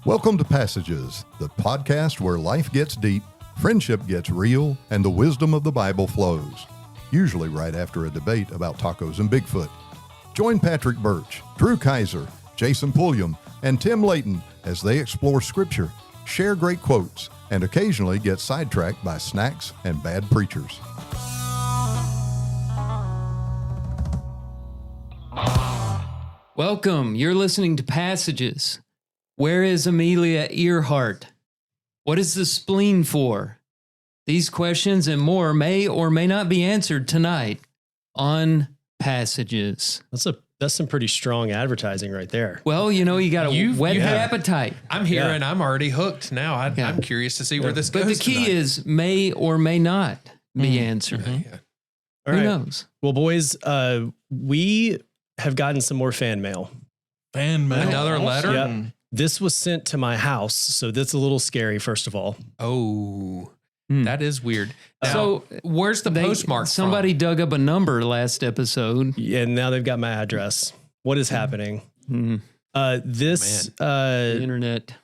Welcome to Passages, the podcast where life gets deep, friendship gets real, and the wisdom of the Bible flows. Usually right after a debate about tacos and Bigfoot. Join Patrick Birch, Drew Kaiser, Jason Pulliam, and Tim Layton as they explore Scripture, share great quotes, and occasionally get sidetracked by snacks and bad preachers. Welcome. You're listening to Passages. Where is Amelia Earhart? What is the spleen for? These questions and more may or may not be answered tonight on Passages. That's some pretty strong advertising right there. Well, you know, you got to whet the appetite. I'm here and I'm already hooked now. I'm curious to see where this goes. But the key is may or may not be answered. Yeah. All Who right. knows? Well, boys, we have gotten some more fan mail. Another letter? Yep. This was sent to my house, so that's a little scary, first of all. Oh, that is weird. Now, So where's the postmark Somebody from? dug up a number last episode. And now they've got my address. What is happening? Mm. The internet.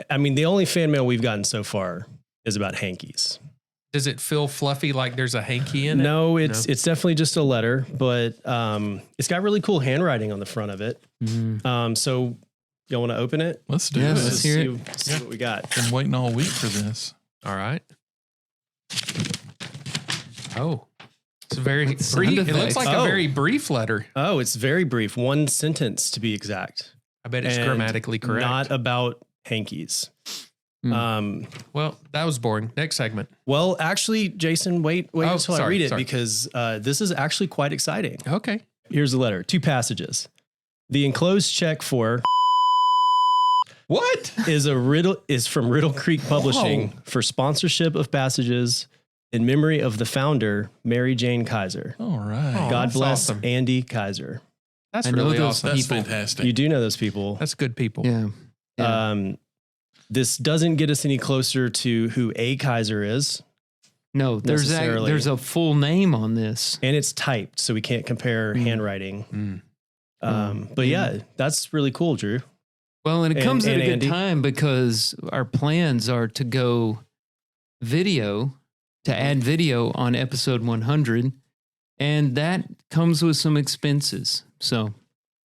I mean, the only fan mail we've gotten so far is about hankies. Does it feel fluffy like there's a hanky in it? No, it's definitely just a letter, but it's got really cool handwriting on the front of it. So y'all want to open it? Let's do Yeah, this. let's hear See what we got. Been waiting all week for this. All right. Oh, it's very sound brief. It looks effects. like a very brief letter. Oh, it's very brief. One sentence to be exact. I bet it's And grammatically correct. Not about hankies. Well, that was boring. Next segment. Well, actually, Jason, wait Oh, until I sorry, read it sorry. because this is actually quite exciting. Okay. Here's the letter. 2 passages. The enclosed check for What? is from Riddle Creek Publishing for sponsorship of Passages in memory of the founder, Mary Jane Kaiser. All right. Oh, God that's bless awesome. Andy Kaiser. That's I know really those awesome. That's people. fantastic. You do know those people. That's good people. Yeah. This doesn't get us any closer to who A Kaiser is, No, necessarily. there's a full name on this. and it's typed, so we can't compare handwriting. But yeah, that's really cool, Drew. Well, and it And- comes at and a good Andy. time because our plans are to go add video on episode 100. And that comes with some expenses. So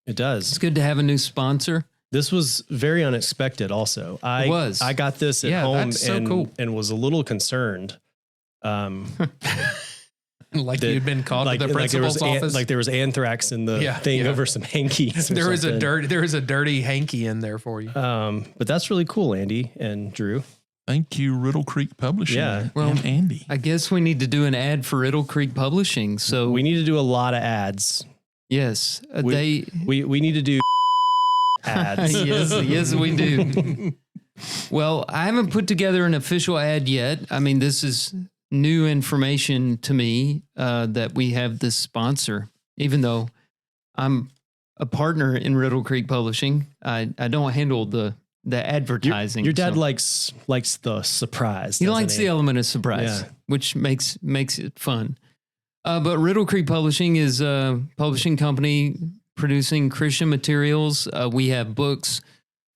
It it's does. good to have a new sponsor. This was very unexpected. Also, I got this at Yeah, home that's so cool. and was a little concerned. Like you'd been called to the there principal's office. like there was anthrax in the thing over some hankies. or there is something. a dirty hanky in there for you. But that's really cool, Andy and Drew. Thank you, Riddle Creek Publishing. Yeah. Well, and Andy. I guess we need to do an ad for Riddle Creek Publishing. So We need to do a lot of ads. yes, We need to do ads. yes, we do. Well, I haven't put together an official ad yet. I mean, this is new information to me that we have this sponsor. Even though I'm a partner in Riddle Creek Publishing, I don't handle the advertising. Your dad so. likes the surprise. He doesn't likes the element of surprise, Yeah. which makes it fun. But Riddle Creek Publishing is a publishing company producing Christian materials. We have books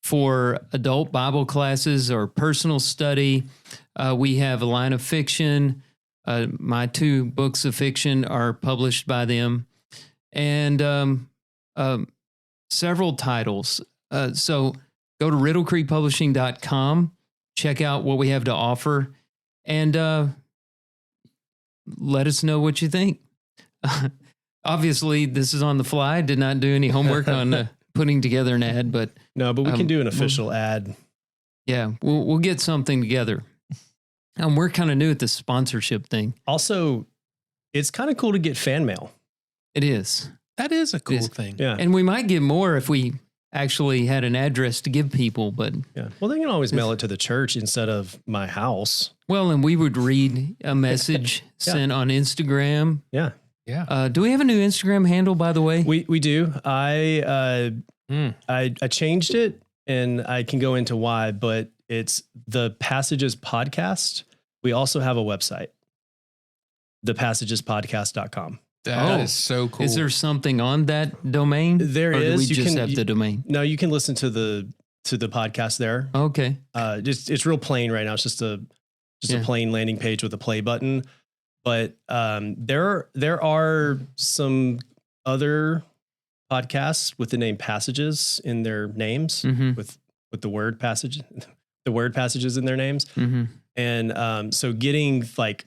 for adult Bible classes or personal study. We have a line of fiction. My 2 books of fiction are published by them, and several titles. So go to riddlecreekpublishing.com, check out what we have to offer, and let us know what you think. Obviously, this is on the fly. Did not do any homework on putting together an ad, but No, but we can do an official ad. yeah, we'll get something together. And we're kind of new at this sponsorship thing. Also, it's kind of cool to get fan mail. It is. That is a cool Is- thing. Yeah. And we might get more if we actually had an address to give people, but Yeah. Well, they can always mail it to the church instead of my house. well, and we would read a message sent on Instagram. Yeah. Yeah. Do we have a new Instagram handle, by the way? We do. I changed it and I can go into why, but it's the Passages Podcast. We also have a website, thepassagespodcast.com. That is so cool. Is there something on that domain? There or is. Do we You just can- have the domain? No, you can listen to the to the podcast there. Okay. Just it's real plain right now. It's just a plain landing page with a play button. But there are some other podcasts with the name Passages in their names, with the word passage, the word passages in their names. And so getting like,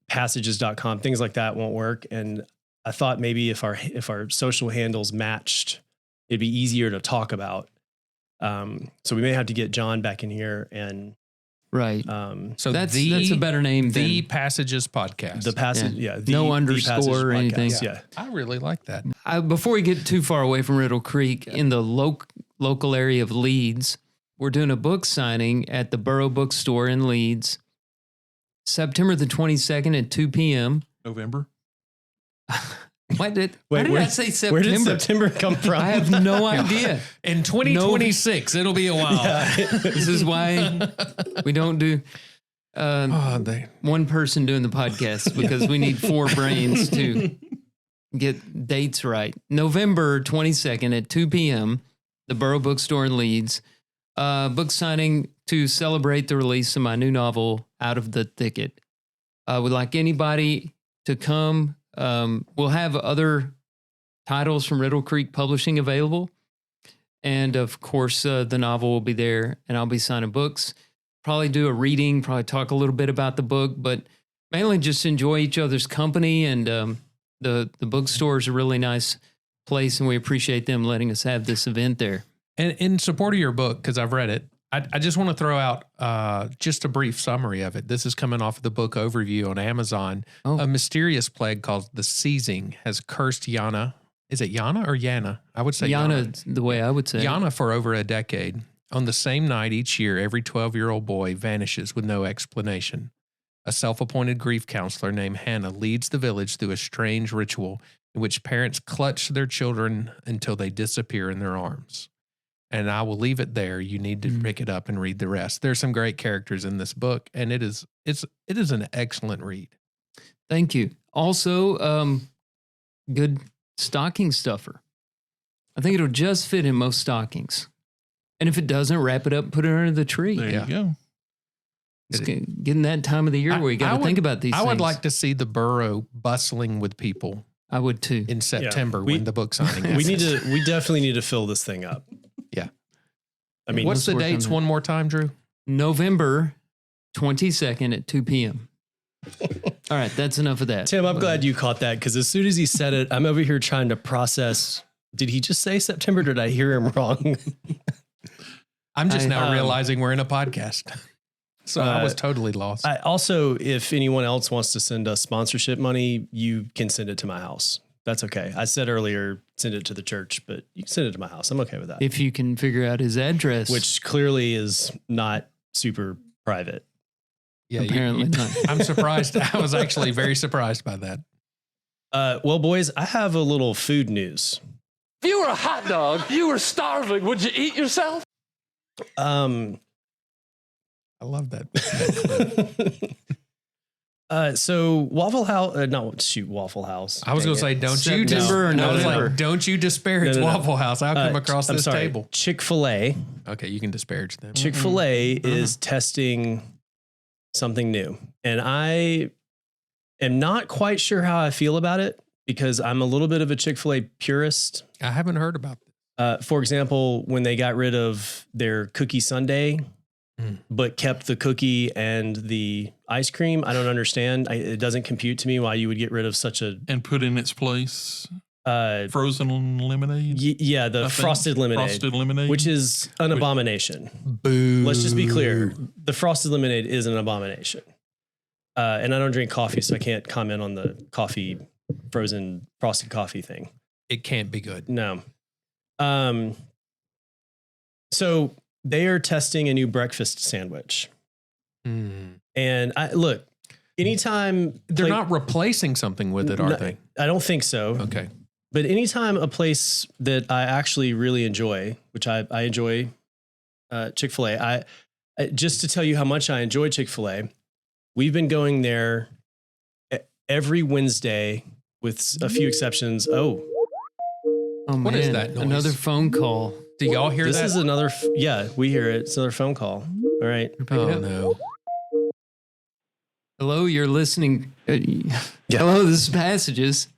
passages.com, things like that won't work. And I thought maybe if our social handles matched, it'd be easier to talk about. So we may have to get John back in here and right. So that's a better name. The than Passages Podcast. The passage, no underscore or anything. Yeah. I really like that. Before we get too far away from Riddle Creek, in the local area of Leeds, we're doing a book signing at the Borough Bookstore in Leeds, September the 22nd at 2 p.m. November. Why did I say September? Where did September come from? I have no idea. In 2026, it'll be a while. This is why we don't do one person doing the podcast, because we need 4 brains to get dates right. November 22nd at 2 p.m., the Borough Bookstore in Leeds. Book signing to celebrate the release of my new novel, Out of the Thicket. Would like anybody to come. We'll have other titles from Riddle Creek Publishing available. And of course, the novel will be there, and I'll be signing books. Probably do a reading, probably talk a little bit about the book, but mainly just enjoy each other's company. And the bookstore is a really nice place, and we appreciate them letting us have this event there. And in support of your book, because I've read it, I just want to throw out just a brief summary of it. This is coming off of the book overview on Amazon. Oh. A mysterious plague called the seizing has cursed Yana. Is it Yana or Yana? I would say Yana, the way I would say. Yana for over a decade. On the same night each year, every 12-year-old boy vanishes with no explanation. A self-appointed grief counselor named Hannah leads the village through a strange ritual in which parents clutch their children until they disappear in their arms. And I will leave it there. You need to pick it up and read the rest. There's some great characters in this book, and it is an excellent read. Thank you. Also, good stocking stuffer. I think it'll just fit in most stockings. And if it doesn't, wrap it up and put it under the tree. There you go. It's getting that time of the year where you got to think about these things. I would like to see the borough bustling with people. I would too. In September when the book signing is. We definitely need to fill this thing up. Yeah. I mean, what's the dates one more time, Drew? November 22nd at 2 p.m. All right, that's enough of that. Tim, I'm glad you caught that, because as soon as he said it, I'm over here trying to process. Did he just say September? Did I hear him wrong? I'm just now realizing we're in a podcast. So I was totally lost. Also, if anyone else wants to send us sponsorship money, you can send it to my house. That's okay. I said earlier, send it to the church, but you can send it to my house. I'm okay with that. If you can figure out his address. Which clearly is not super private. Yeah, apparently not. I'm surprised. I was actually very surprised by that. Well, boys, I have a little food news. If you were a hot dog, you were starving, would you eat yourself? I love that clip. So Waffle House, Waffle House. I was going to say, don't you disparage Waffle House. I'll come across this table. Chick-fil-A. Okay, you can disparage them. Chick-fil-A is testing something new, and I am not quite sure how I feel about it, because I'm a little bit of a Chick-fil-A purist. I haven't heard about this. For example, when they got rid of their cookie sundae, but kept the cookie and the ice cream, I don't understand. It doesn't compute to me why you would get rid of such a... And put in its place frozen lemonade? Yeah, the frosted lemonade. Frosted lemonade. Which is an abomination. Boo. Let's just be clear. The frosted lemonade is an abomination. And I don't drink coffee, so I can't comment on the frozen frosted coffee thing. It can't be good. No. So they are testing a new breakfast sandwich. And look, anytime... They're not replacing something with it, are they? I don't think so. Okay. But anytime a place that I actually really enjoy, which I enjoy Chick-fil-A, just to tell you how much I enjoy Chick-fil-A, we've been going there every Wednesday with a few exceptions. Oh, what man. is that noise? Another phone call. Do y'all hear This that? is another. Yeah, we hear it. It's another phone call. All right. Oh no. Hello, you're listening. Hello, this is Passages.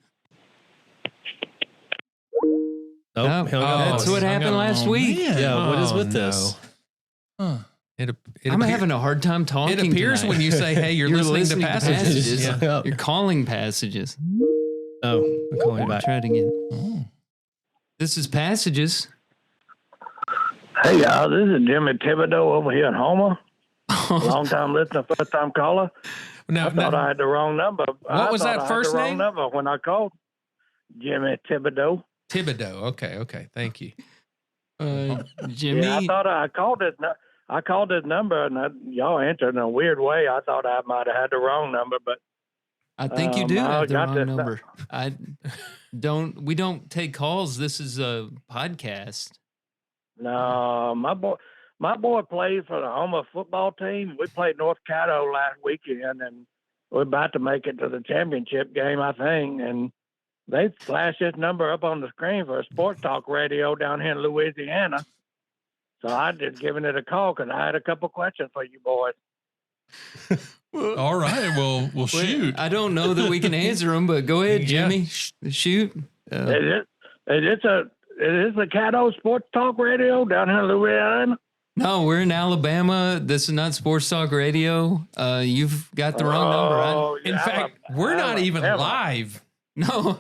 Oh, That's what happened last week. Man. Yeah, what is Oh, with no. this? Huh. I'm having a hard time talking. It appears tonight. when you say, "Hey, you're, listening to Passages." Yeah. You're calling Passages. Oh, I'm calling you back. Try it again. Oh. This is Passages. Hey, y'all, this is Jimmy Thibodeau over here in Homer. Long time listener, first time caller. Now, I thought I had the wrong number. What was that first I had the name? wrong number when I called. Jimmy Thibodeau. Thibodeau. Okay. Thank you. Jimmy. Yeah, I thought I called it. I called his number, and y'all answered in a weird way. I thought I might have had the wrong number, but I think you do I have the got wrong this- number. We don't take calls. This is a podcast. no, my boy plays for the Homer football team. We played North Caddo last weekend, and we're about to make it to the championship game, I think. And they flashed this number up on the screen for a sports talk radio down here in Louisiana. So I just given it a call because I had a couple questions for you boys. All right. Well, shoot. I don't know that we can answer them, but go ahead, Yeah. Jimmy. Shoot. It is the Caddo Sports Talk Radio down here in Louisiana. No, we're in Alabama. This is not Sports Talk Radio. You've got the wrong number. Oh, In yeah, fact, we're not even live. No.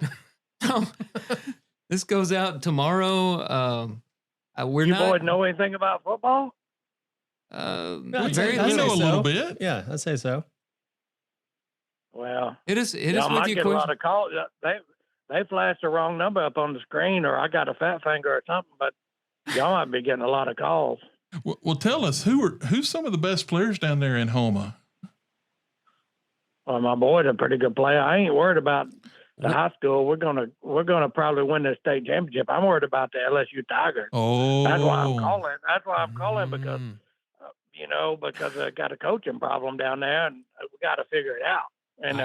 This goes out tomorrow. We're You not. boys know anything about football? Very I know little. a little bit. Yeah, I'd say so. Well, It is y'all with might your get a lot question. of calls. They flashed the wrong number up on the screen, or I got a fat finger or something. But y'all might be getting a lot of calls. Well, tell us who's some of the best players down there in Houma? Well, my boy's a pretty good player. I ain't worried about the high school. We're gonna probably win the state championship. I'm worried about the LSU Tigers. Oh, That's why I'm calling. That's why I'm calling because Mm. because I got a coaching problem down there, and we got to figure it out. And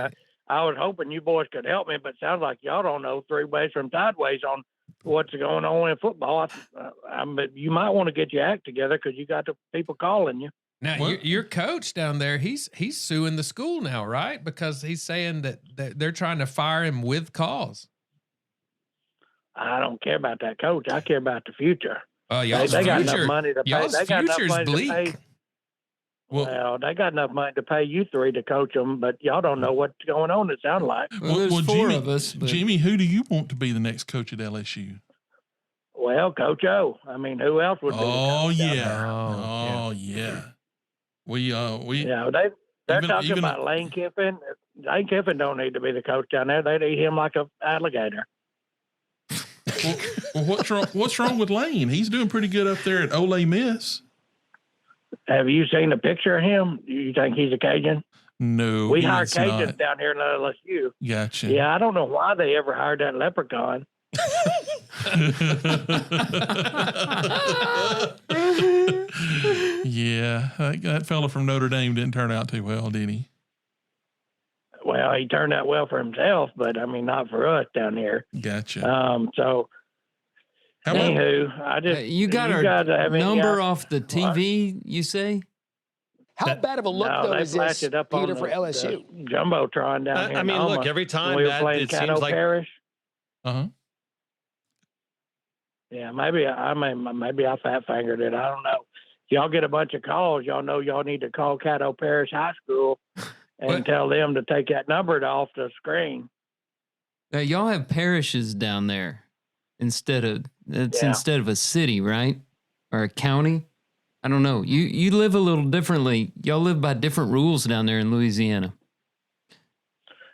I was hoping you boys could help me, but it sounds like y'all don't know three ways from sideways on what's going on in football. But you might want to get your act together because you got the people calling you. Now, What? your coach down there, he's suing the school now, right? Because he's saying that they're trying to fire him with cause. I don't care about that coach. I care about the future. Y'all's They got future, enough money to pay. y'all's They got enough future's money bleak. to pay. Well, Well, they got enough money to pay you three to coach them, but y'all don't know what's going on. It sounds like. Well, there's four Jimmy, of us. But Jimmy, who do you want to be the next coach at LSU? Well, Coach O. I mean, who else would be? Oh the coach down there? yeah. Oh, Oh yeah. We Yeah, they're Even- talking even- about Lane Kiffin. Lane Kiffin don't need to be the coach down there. They'd eat him like a alligator. well, what's wrong with Lane? He's doing pretty good up there at Ole Miss. Have you seen a picture of him? You think he's a Cajun? No, We he hire is Cajuns not. down here in LSU. Gotcha. Yeah, I don't know why they ever hired that leprechaun. Yeah, that fella from Notre Dame didn't turn out too well, did he? Well, he turned out well for himself, but I mean, not for us down here. Gotcha. So, How about anywho, I just you got you our guys have any number idea- off the TV, you say? How bad of a look, No, though, they is flashed this, it up Peter, on for the LSU? Jumbotron down here. I in mean, look, Alma every when time we were that playing it Caddo seems like Parish. uh-huh. Yeah, maybe I fat fingered it. I don't know. Y'all get a bunch of calls. Y'all know y'all need to call Caddo Parish High School and What? tell them to take that number off the screen. Now, y'all have parishes down there instead of a city, right? Or a county? I don't know. You live a little differently. Y'all live by different rules down there in Louisiana.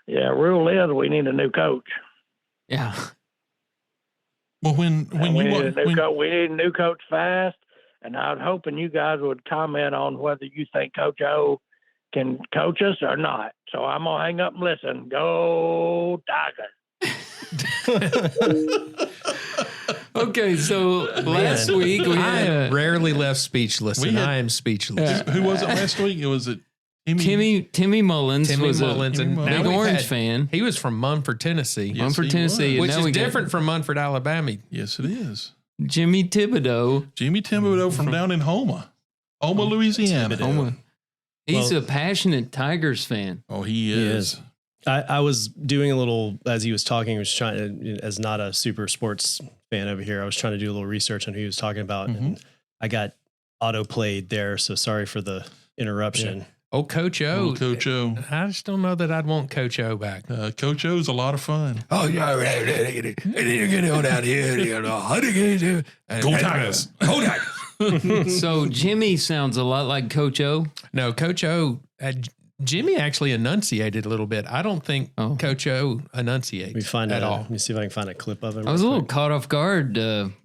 Yeah, rule is we need a new coach. Yeah. Well, when we you need want, a new coach. We need a new coach fast. And I was hoping you guys would comment on whether you think Coach O can coach us or not. So I'm gonna hang up and listen. Go Tigers! Okay, so last week we I had am rarely left speechless, We and had- I am speechless. who was it last week? It was it Timmy Mullins Timmy was Mullins, a and Timmy now big we've Orange had- fan. He was from Munford, Tennessee, Yes, Munford, he Tennessee, was. and which now is we got- different from Munford, Alabama. Yes, it is. Jimmy Thibodeau. Jimmy Thibodeau from down in Houma, Louisiana. Houma. He's a passionate Tigers fan. Oh, he is. I was doing a little, as he was talking, I was trying to, as not a super sports fan over here, I was trying to do a little research on who he was talking about. And I got auto-played there, so sorry for the interruption. Yeah. Oh, Coach O. Coach O. I just don't know that I'd want Coach O back. Coach O's a lot of fun. Oh, yeah. Get on out here. Go Tigers. Go Tigers. So Jimmy sounds a lot like Coach O. No, Coach O, Jimmy actually enunciated a little bit. I don't think Coach O enunciates at all. Let me see if I can find a clip of him. I was a little caught off guard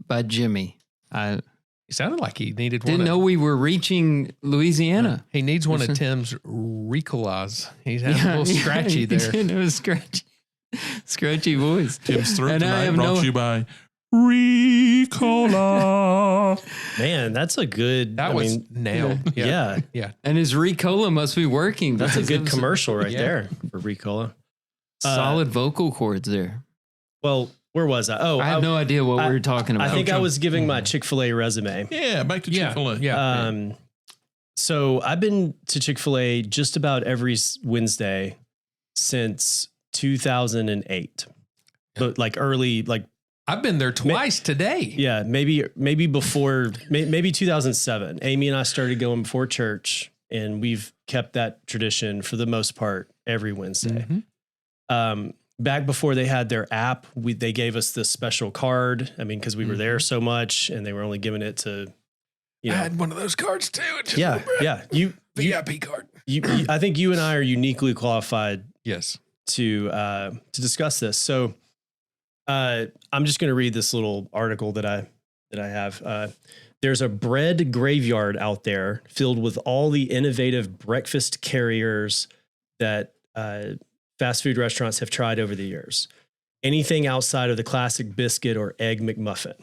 by Jimmy. He sounded like he needed Didn't know we were reaching Louisiana. He needs one of Tim's Ricolas. He's a little scratchy there. It was scratchy voice. Tim's Throat tonight brought to you by Ricola. Man, that's a good. That was nailed. Yeah. And his Ricola must be working. That's a good commercial right there for Ricola. Solid vocal cords there. Well, where was I? Oh, I have no idea what we were talking about. I think I was giving my Chick-fil-A resume. Yeah, back to Chick-fil-A. Yeah. So I've been to Chick-fil-A just about every Wednesday since 2008. But like early, like I've been there twice today. Yeah, maybe before, maybe 2007. Amy and I started going before church, and we've kept that tradition for the most part every Wednesday. Back before they had their app, they gave us this special card. I mean, because we were there so much, and they were only giving it to. I had one of those cards too. Yeah. You VIP card. I think you and I are uniquely qualified. Yes. To discuss this. So, I'm just going to read this little article that I have. There's a bread graveyard out there filled with all the innovative breakfast carriers that fast food restaurants have tried over the years. Anything outside of the classic biscuit or egg McMuffin.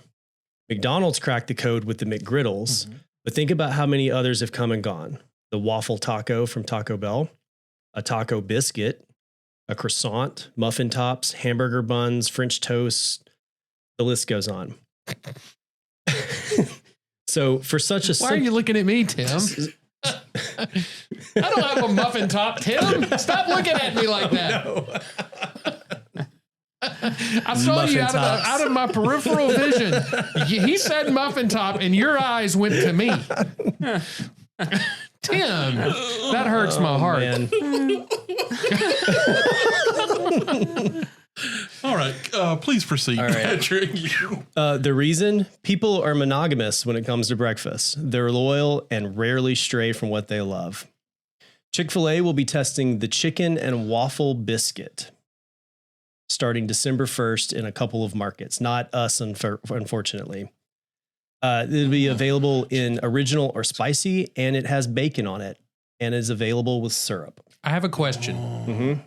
McDonald's cracked the code with the McGriddles, but think about how many others have come and gone. The waffle taco from Taco Bell, a taco biscuit, a croissant, muffin tops, hamburger buns, French toast. The list goes on. So for such a why are you looking at me, Tim? I don't have a muffin top, Tim. Stop looking at me like that. No. I saw you out of my peripheral vision. He said muffin top, and your eyes went to me. Tim, that hurts my heart. All right, please proceed, Patrick. The reason people are monogamous when it comes to breakfast. They're loyal and rarely stray from what they love. Chick-fil-A will be testing the chicken and waffle biscuit starting December 1st in a couple of markets. Not us, unfortunately. It'll be available in original or spicy, and it has bacon on it, and is available with syrup. I have a question.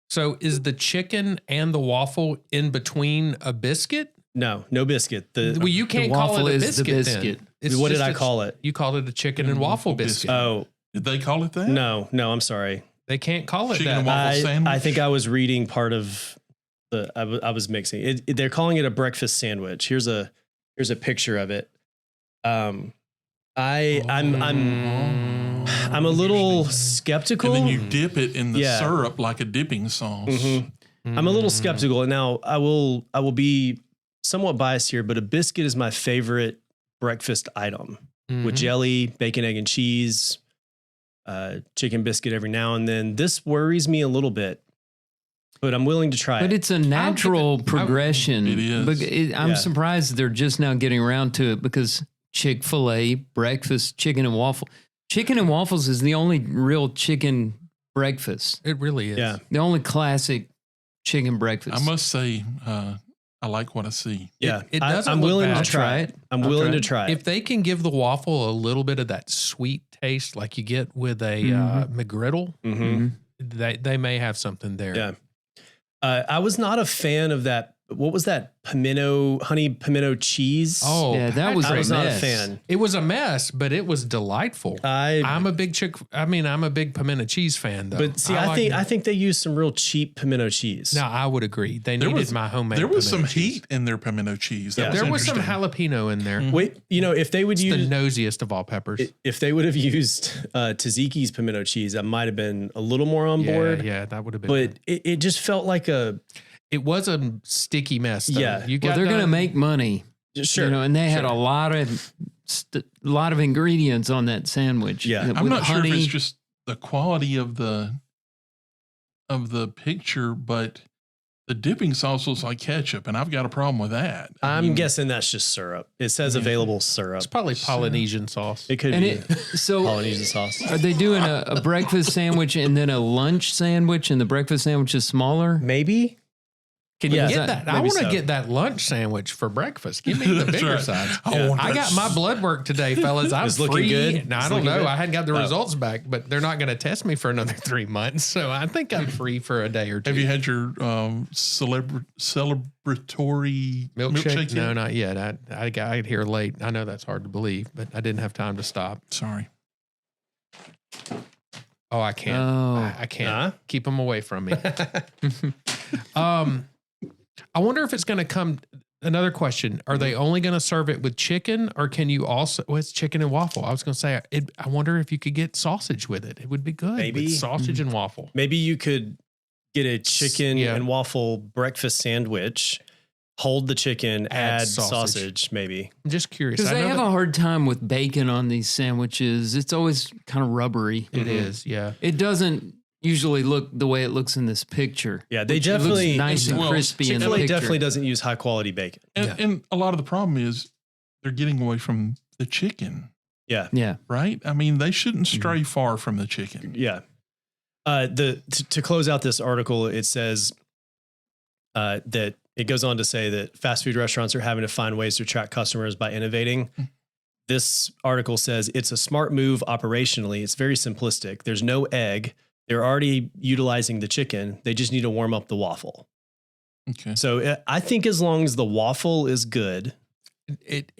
So is the chicken and the waffle in between a biscuit? No biscuit. Well, you can't call it a biscuit. Then. What did I call it? You called it a chicken and waffle biscuit. Oh, did they call it that? No, I'm sorry. They can't call it chicken that. And waffle sandwich? I think I was reading part of the. I was mixing it. They're calling it a breakfast sandwich. Here's a picture of it. I'm a little skeptical. And then you dip it in the syrup like a dipping sauce. I'm a little skeptical. And now I will be somewhat biased here, but a biscuit is my favorite breakfast item with jelly, bacon, egg, and cheese, chicken biscuit every now and then. This worries me a little bit, but I'm willing to try it. But it's a natural progression. It is. I'm surprised they're just now getting around to it because Chick-fil-A, breakfast, chicken and waffle. Chicken and waffles is the only real chicken breakfast. It really is. Yeah. The only classic chicken breakfast. I must say, I like what I see. Yeah. It doesn't I'm look willing bad. to try it. I'm willing to try it. If they can give the waffle a little bit of that sweet taste like you get with a McGriddle, they may have something there. Yeah. I was not a fan of that what was that? Honey pimento cheese. Oh, Yeah, that was I a was not a mess. fan. It was a mess, but it was delightful. I'm a big I'm a big pimento cheese fan, though. But see, I think they used some real cheap pimento cheese. No, I would agree. They needed my homemade. There was some pimento cheese. heat in their pimento cheese. There was some interesting. jalapeno in there. Wait, if they would It's use the nosiest of all peppers. if they would have used Tzatziki's pimento cheese, I might have been a little more on board. Yeah, that would have been. But it just felt like it was a sticky mess. Though. Yeah. Well, they're going to make money. sure. And they had a lot of ingredients on that sandwich. Yeah. I'm not honey. sure if it's just the quality of the picture, but the dipping sauce looks like ketchup, and I've got a problem with that. I'm guessing that's just syrup. It says available syrup. It's probably Polynesian sauce. It could And be so Polynesian sauce. are they doing a breakfast sandwich and then a lunch sandwich, and the breakfast sandwich is smaller? Maybe. Can you Yeah, get that? I maybe want to so. get that lunch sandwich for breakfast. Give me the That's bigger right. size. I I got my blood work today, fellas. I'm It's looking free. good? No, I It's don't looking know. good? I hadn't got the results back, but they're not going to test me for another 3 months. So I think I'm free for a day or two. Have you had your celebratory milkshake yet? No, not yet. I got here late. I know that's hard to believe, but I didn't have time to stop. Sorry. Oh, I can't. Oh. I can't. Huh? Keep them away from me. I wonder if it's going to come. Another question: are they only going to serve it with chicken, or can you also? Well, it's chicken and waffle. I was going to say. I wonder if you could get sausage with it. It would be good. Maybe. with sausage and waffle. Maybe you could get a chicken Yeah. and waffle breakfast sandwich, hold the chicken, add sausage, maybe. I'm just curious. Because they have a hard time with bacon on these sandwiches. It's always kind of rubbery. It is. Yeah. It doesn't usually look the way it looks in this picture. Yeah, they which definitely looks nice and well, crispy in the Chick-fil-A picture. definitely doesn't use high quality bacon. And a lot of the problem is they're getting away from the chicken, Yeah. Yeah. right? I mean, they shouldn't stray far from the chicken. Yeah. To close out this article, it says that it goes on to say that fast food restaurants are having to find ways to attract customers by innovating. This article says it's a smart move operationally. It's very simplistic. There's no egg. They're already utilizing the chicken. They just need to warm up the waffle. Okay. So I think as long as the waffle is good, It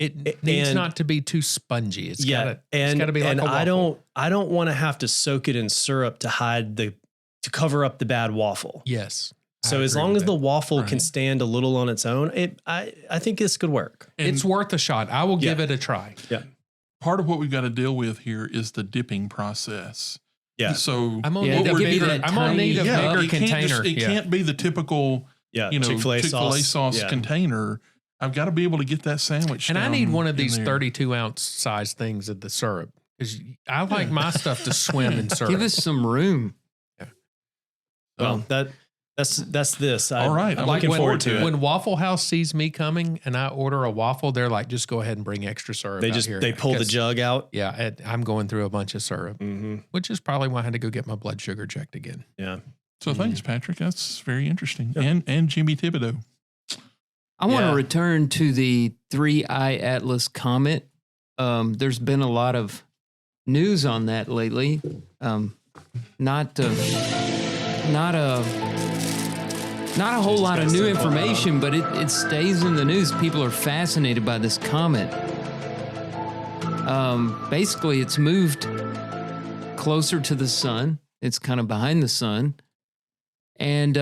needs and- not to be too spongy. It's yeah, got to be like and a waffle. I don't want to have to soak it in syrup to cover up the bad waffle. Yes. I So as agree long with as the that. waffle can Right. stand a little on its own, I think this could work. And It's worth a shot. I will give Yeah. it a try. part of what we've got to deal with here is the dipping process. Yeah. So I'm gonna Yeah, need they'll a give you bigger, that I'm gonna need a tiny- bigger it can't container. it can't be the typical, Yeah. Chick-fil-A Chick-fil-A sauce Yeah. container. I've got to be able to get that sandwich. And I down need one of in these there. 32-ounce size things of the syrup because I like my stuff to swim in syrup. Give us some room. Well, that's this. All right, I'm I'm looking looking forward to it. When Waffle House sees me coming and I order a waffle, they're like, just go ahead and bring extra syrup. They out here. they pull the 'Cause, jug out. Yeah, I'm going through a bunch of syrup, Mm-hmm. which is probably why I had to go get my blood sugar checked again. Yeah. So thanks, Patrick. That's very interesting. And Jimmy Thibodeau. I want Yeah. to return to the 3-eye Atlas comet. There's been a lot of news on that lately. Not a whole lot of new information, but it stays in the news. People are fascinated by this comet. Basically, it's moved closer to the sun. It's kind of behind the sun. And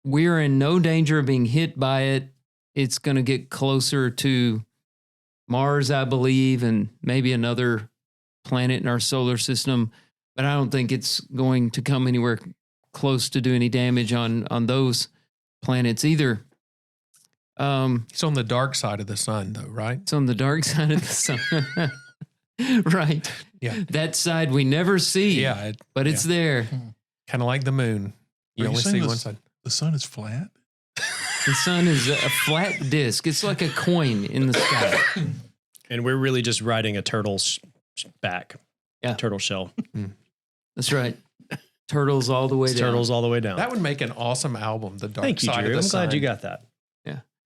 we're in no danger of being hit by it. It's going to get closer to Mars, I believe, and maybe another planet in our solar system. But I don't think it's going to come anywhere close to do any damage on those planets either. It's on the dark side of the sun, though, right? It's on the dark side of the sun. Right. Yeah. That side we never see. Yeah, But it's there. kind of like the moon. You Are you only saying see this- one side. The sun is flat. The sun is a flat disc. It's like a coin in the sky. And we're really just riding a turtle's back. Yeah. Turtle shell. That's right. Turtles all the way down. Turtles all the way down. That would make an awesome album. The dark Thank you, side Drew. of the I'm sun. glad you got that.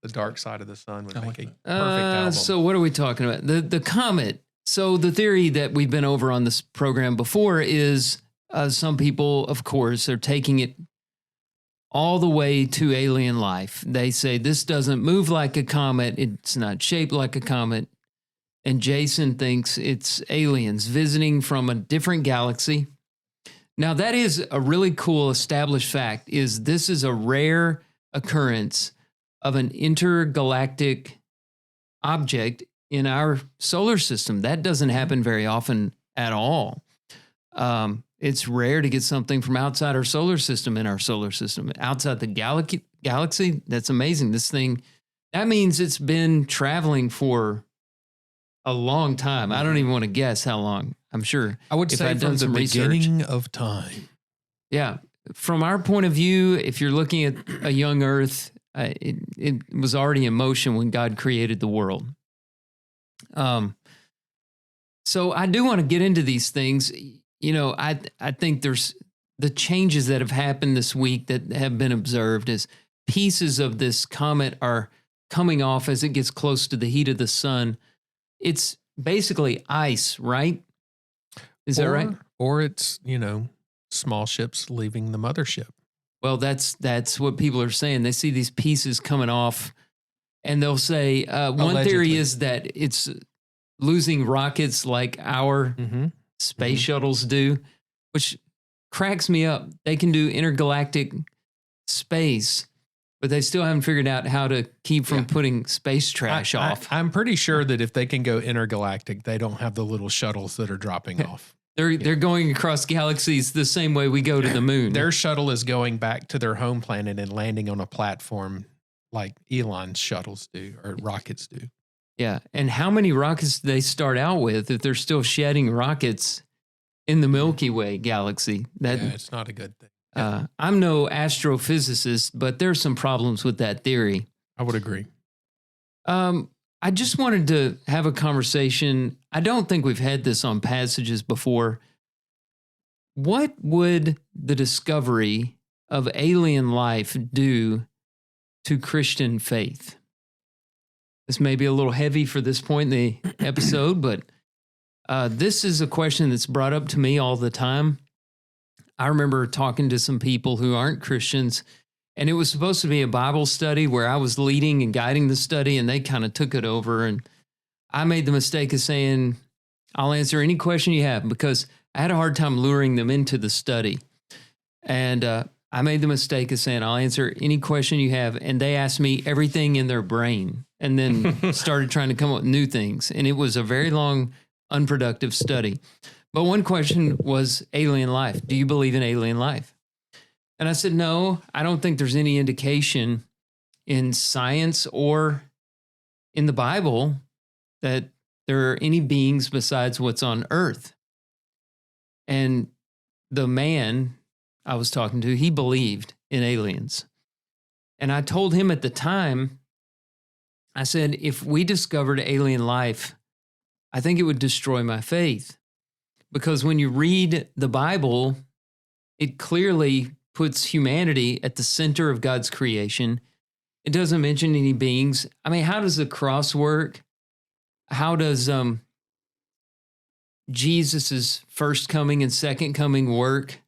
The dark side of the sun would I make like a that. perfect album. So what are we talking about? The comet. So the theory that we've been over on this program before is some people, of course, are taking it all the way to alien life. They say this doesn't move like a comet. It's not shaped like a comet. And Jason thinks it's aliens visiting from a different galaxy. Now, that is a really cool established fact, is this is a rare occurrence of an intergalactic object in our solar system. That doesn't happen very often at all. It's rare to get something from outside our solar system in our solar system. Outside the galaxy, that's amazing. This thing, that means it's been traveling for a long time. I don't even want to guess how long. I'm sure. I would say from the beginning of time. Yeah. From our point of view, if you're looking at a young Earth, it was already in motion when God created the world. So I do want to get into these things. You know, I think there's the changes that have happened this week that have been observed as pieces of this comet are coming off as it gets close to the heat of the sun. It's basically ice, right? Is that right? Or it's, you know, small ships leaving the mothership. Well, that's what people are saying. They see these pieces coming off, and they'll say one theory is that it's losing rockets like our space shuttles do, which cracks me up. They can do intergalactic space, but they still haven't figured out how to keep from putting space trash off. I'm pretty sure that if they can go intergalactic, they don't have the little shuttles that are dropping off. They're going across galaxies the same way we go to the moon. Their shuttle is going back to their home planet and landing on a platform like Elon's shuttles do, or rockets do. Yeah. And how many rockets do they start out with if they're still shedding rockets in the Milky Way galaxy? It's not a good thing. I'm no astrophysicist, but there's some problems with that theory. I would agree. I just wanted to have a conversation. I don't think we've had this on Passages before. What would the discovery of alien life do to Christian faith? This may be a little heavy for this point in the episode, but this is a question that's brought up to me all the time. I remember talking to some people who aren't Christians, and it was supposed to be a Bible study where I was leading and guiding the study, and they kind of took it over. And I made the mistake of saying, I'll answer any question you have, because I had a hard time luring them into the study. And I made the mistake of saying, I'll answer any question you have. And they asked me everything in their brain and then started trying to come up with new things. And it was a very long, unproductive study. But one question was alien life. Do you believe in alien life? And I said, no, I don't think there's any indication in science or in the Bible that there are any beings besides what's on Earth. And the man I was talking to, he believed in aliens. And I told him at the time, I said, if we discovered alien life, I think it would destroy my faith. Because when you read the Bible, it clearly puts humanity at the center of God's creation. It doesn't mention any beings. I mean, how does the cross work? How does Jesus's first coming and second coming work?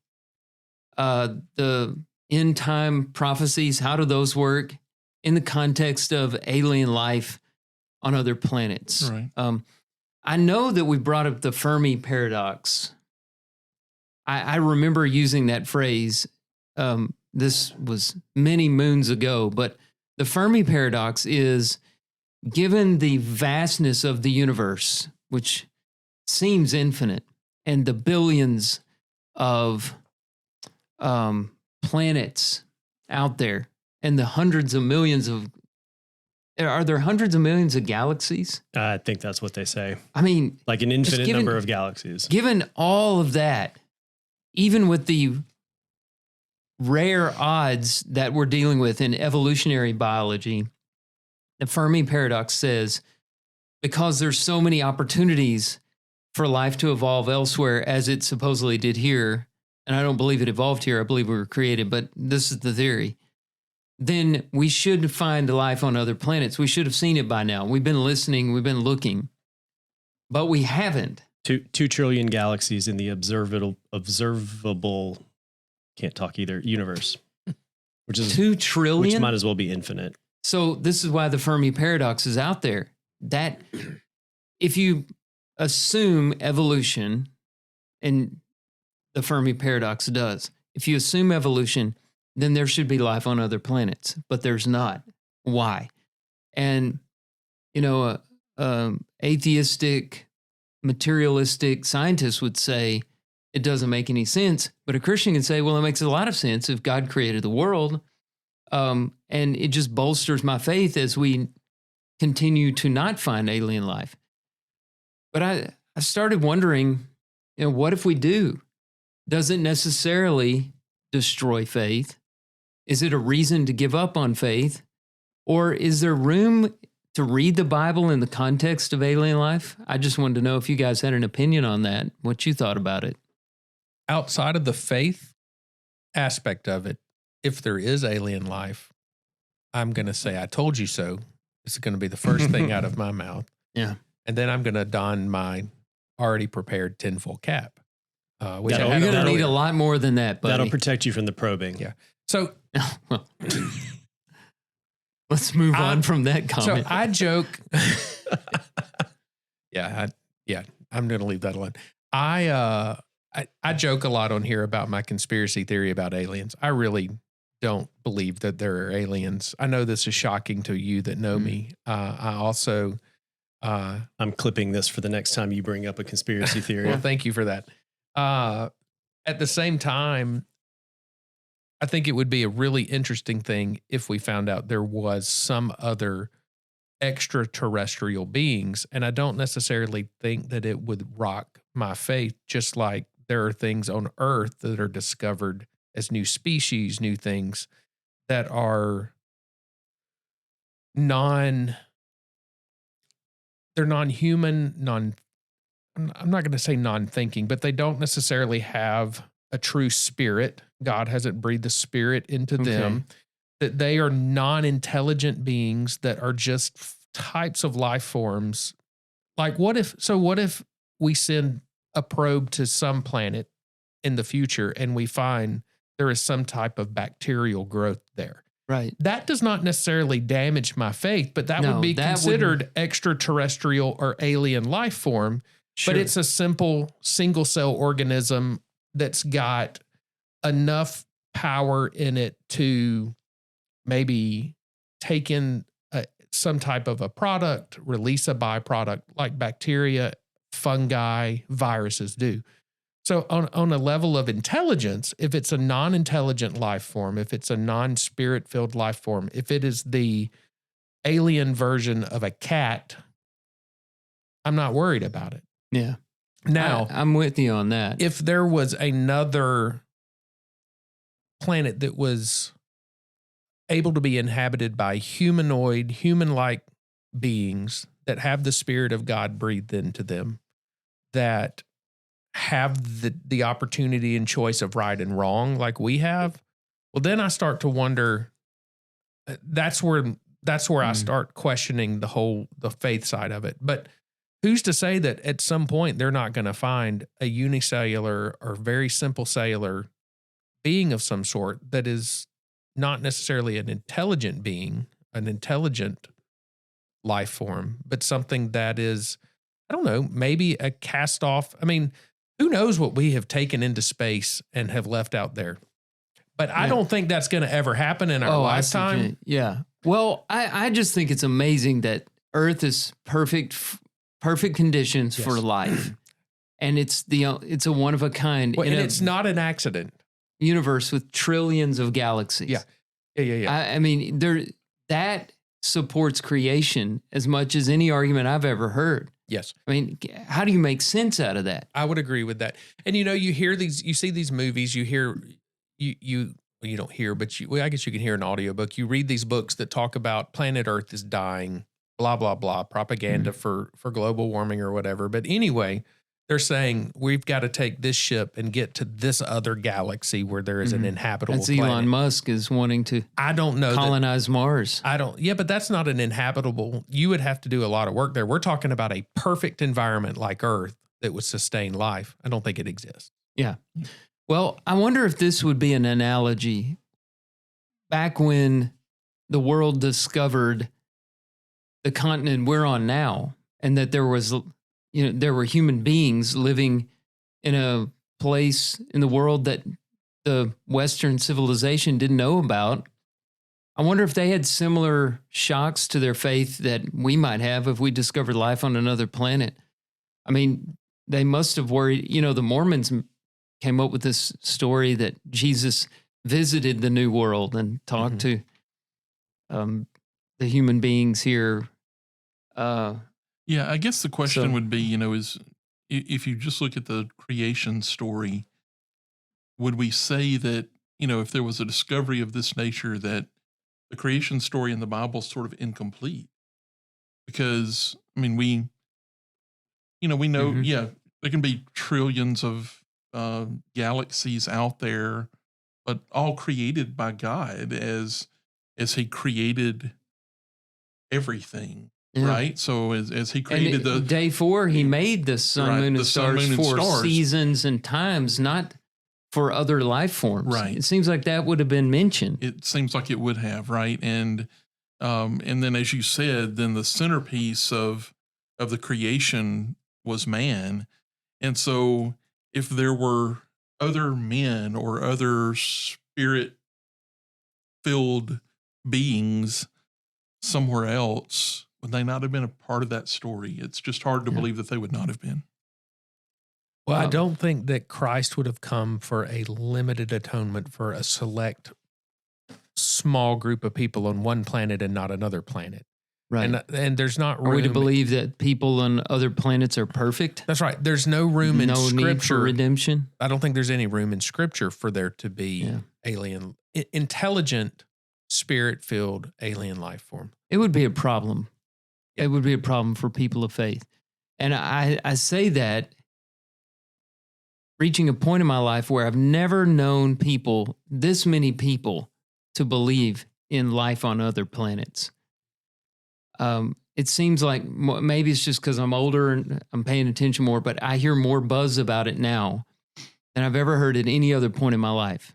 The end time prophecies, how do those work in the context of alien life on other planets? Right. I know that we brought up the Fermi paradox. I remember using that phrase. This was many moons ago, but the Fermi paradox is, given the vastness of the universe, which seems infinite, and the billions of planets out there, and the hundreds of millions of, are there hundreds of millions of galaxies? I think that's what they say. I mean, Like an infinite number of galaxies. Given all of that, even with the rare odds that we're dealing with in evolutionary biology, the Fermi paradox says, because there's so many opportunities for life to evolve elsewhere as it supposedly did here, and I don't believe it evolved here, I believe we were created, but this is the theory, then we should find life on other planets. We should have seen it by now. We've been listening, we've been looking, but we haven't. 2 trillion galaxies in the observable, can't talk either, universe. which is 2 trillion. which might as well be infinite. So this is why the Fermi paradox is out there. That if you assume evolution, and the Fermi paradox does, if you assume evolution, then there should be life on other planets, but there's not. Why? And, atheistic, materialistic scientists would say it doesn't make any sense, but a Christian can say, well, it makes a lot of sense if God created the world. And it just bolsters my faith as we continue to not find alien life. But I started wondering, what if we do? Does it necessarily destroy faith? Is it a reason to give up on faith? Or is there room to read the Bible in the context of alien life? I just wanted to know if you guys had an opinion on that, what you thought about it. Outside of the faith aspect of it, if there is alien life, I'm going to say, I told you so. This is going to be the first thing out of my mouth. Yeah. And then I'm going to don my already prepared tinfoil cap. Which That'll- I had You're going to earlier. need a lot more than that, buddy. That'll protect you from the probing. Yeah. So, Well, let's move on from that so comment. I joke. I'm going to leave that alone. I joke a lot on here about my conspiracy theory about aliens. I really don't believe that there are aliens. I know this is shocking to you that know me. I also, I'm clipping this for the next time you bring up a conspiracy theory. well, thank you for that. At the same time, I think it would be a really interesting thing if we found out there was some other extraterrestrial beings. And I don't necessarily think that it would rock my faith, just like there are things on Earth that are discovered as new species, new things that are non-human, I'm not going to say non-thinking, but they don't necessarily have a true spirit. God hasn't breathed the spirit into them, that they are non-intelligent beings that are just types of life forms. Like what if we send a probe to some planet in the future and we find there is some type of bacterial growth there? Right. That does not necessarily damage my faith, but that No, would be that considered extraterrestrial or alien life form. Sure. But it's a simple single cell organism that's got enough power in it to maybe take in some type of a product, release a byproduct like bacteria, fungi, viruses do. So on a level of intelligence, if it's a non-intelligent life form, if it's a non-spirit filled life form, if it is the alien version of a cat, I'm not worried about it. Yeah. Now, I'm with you on that. if there was another planet that was able to be inhabited by humanoid, human-like beings that have the spirit of God breathed into them, that have the opportunity and choice of right and wrong like we have, well, then I start to wonder, that's where I start questioning the faith side of it. But who's to say that at some point they're not going to find a unicellular or very simple cellular being of some sort that is not necessarily an intelligent being, an intelligent life form, but something that is, I don't know, maybe a cast off. I mean, who knows what we have taken into space and have left out there? But I don't think that's going to ever happen in our lifetime. Yeah. Well, I just think it's amazing that Earth is perfect conditions for life. And it's a one of a kind. Well, and it's not an accident. Universe with trillions of galaxies. Yeah. I mean, that supports creation as much as any argument I've ever heard. Yes. I mean, how do you make sense out of that? I would agree with that. And you see these movies, you don't hear, but I guess you can hear an audiobook. You read these books that talk about planet Earth is dying, blah, blah, blah, propaganda for global warming or whatever. But anyway, they're saying we've got to take this ship and get to this other galaxy where there is an inhabitable That's planet. Elon Musk is wanting to I don't know colonize Mars. but that's not an inhabitable. You would have to do a lot of work there. We're talking about a perfect environment like Earth that would sustain life. I don't think it exists. Yeah. Well, I wonder if this would be an analogy back when the world discovered the continent we're on now, and that there was, there were human beings living in a place in the world that the Western civilization didn't know about. I wonder if they had similar shocks to their faith that we might have if we discovered life on another planet. I mean, they must have worried, the Mormons came up with this story that Jesus visited the New World and talked to the human beings here. Yeah, I guess the question would be, is if you just look at the creation story, would we say that, if there was a discovery of this nature, that the creation story in the Bible is sort of incomplete? Because, I mean, we know, there can be trillions of galaxies out there, but all created by God as he created everything. Yeah. Right. So as he created the day 4, he made the sun, moon, and stars for seasons and times, not for other life forms. Right. It seems like that would have been mentioned. It seems like it would have. Right. And then, as you said, then the centerpiece of the creation was man. And so if there were other men or other spirit filled beings somewhere else, would they not have been a part of that story? It's just hard to believe that they would not have been. Well, I don't think that Christ would have come for a limited atonement for a select small group of people on one planet and not another planet. Right. And there's not room. Are we to believe that people on other planets are perfect? That's right. There's no room in Scripture. No need for redemption? I don't think there's any room in Scripture for there to be intelligent, spirit-filled alien life form. It would be a problem. It would be a problem for people of faith. And I say that reaching a point in my life where I've never known this many people, to believe in life on other planets. It seems like maybe it's just because I'm older and I'm paying attention more, but I hear more buzz about it now than I've ever heard at any other point in my life.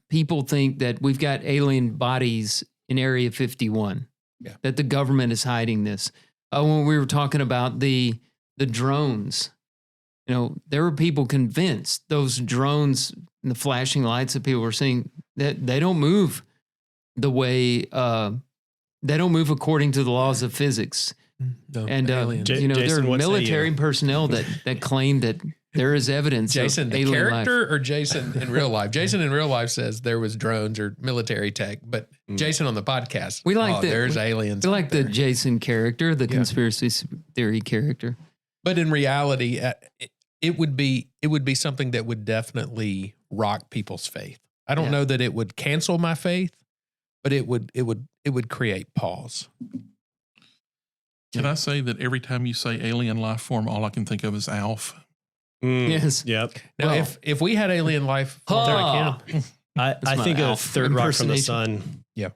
People think that we've got alien bodies in Area 51. Yeah. That the government is hiding this. When we were talking about the drones, there were people convinced those drones and the flashing lights that people were seeing, that they don't move the way, they don't move according to the laws of physics. No, and, there are Jason, military personnel that claim that there is evidence Jason, of the alien character, life. Or Jason in real life? Jason in real life says there was drones or military tech, but Jason on the podcast, there's aliens. We like the Jason character, the conspiracy theory character. But in reality, it would be something that would definitely rock people's faith. I don't know that it would cancel my faith, but it would create pause. Can I say that every time you say alien life form, all I can think of is Alf? Yes. Yep. Now, if we had alien life form like him, I think of Third Rock from the Sun. Yeah.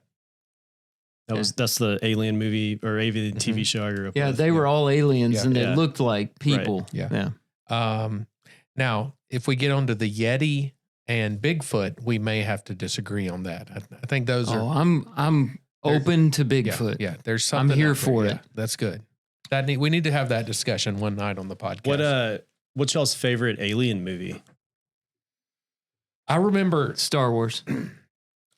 That's the alien movie or alien TV show I grew up with. Yeah, they were all aliens and they looked like people. Right. Yeah. Now, if we get onto the Yeti and Bigfoot, we may have to disagree on that. I think those are. I'm open to Bigfoot. Yeah, there's something. I'm here for it. That's good. We need to have that discussion one night on the podcast. What's y'all's favorite alien movie? I remember Star Wars.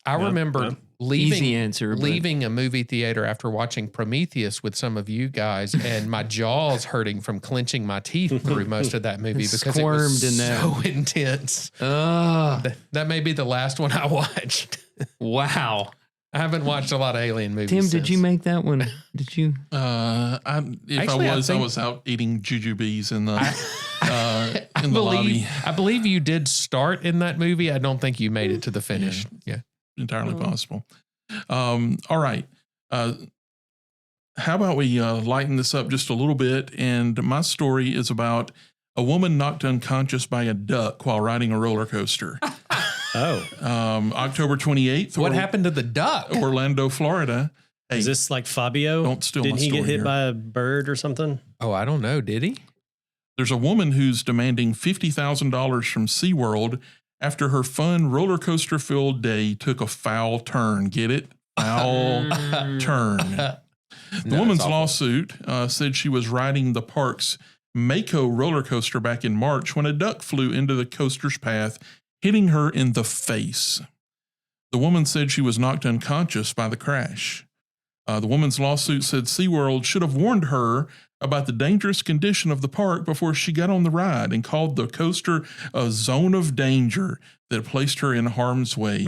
I remember leaving a movie theater after watching Prometheus with some of you guys, and my jaws hurting from clenching my teeth through most of that movie because it was so intense. That may be the last one I watched. Wow. I haven't watched a lot of alien movies. Tim, since. did you make that one? Did you? I was out eating jujubes in the in the lobby. I believe you did start in that movie. I don't think you made it to the finish. Yeah. Entirely possible. All right. How about we lighten this up just a little bit? And my story is about a woman knocked unconscious by a duck while riding a roller coaster. October 28th. What happened to the duck? Orlando, Florida. Hey, is this like Fabio? Don't steal Didn't my he story get hit here. by a bird or something? Oh, I don't know. Did he? There's a woman who's demanding $50,000 from SeaWorld after her fun roller coaster filled day took a foul turn. Get it? Foul turn. The woman's lawsuit said she was riding the park's Mako roller coaster back in March when a duck flew into the coaster's path, hitting her in the face. The woman said she was knocked unconscious by the crash. The woman's lawsuit said SeaWorld should have warned her about the dangerous condition of the park before she got on the ride and called the coaster a zone of danger that placed her in harm's way.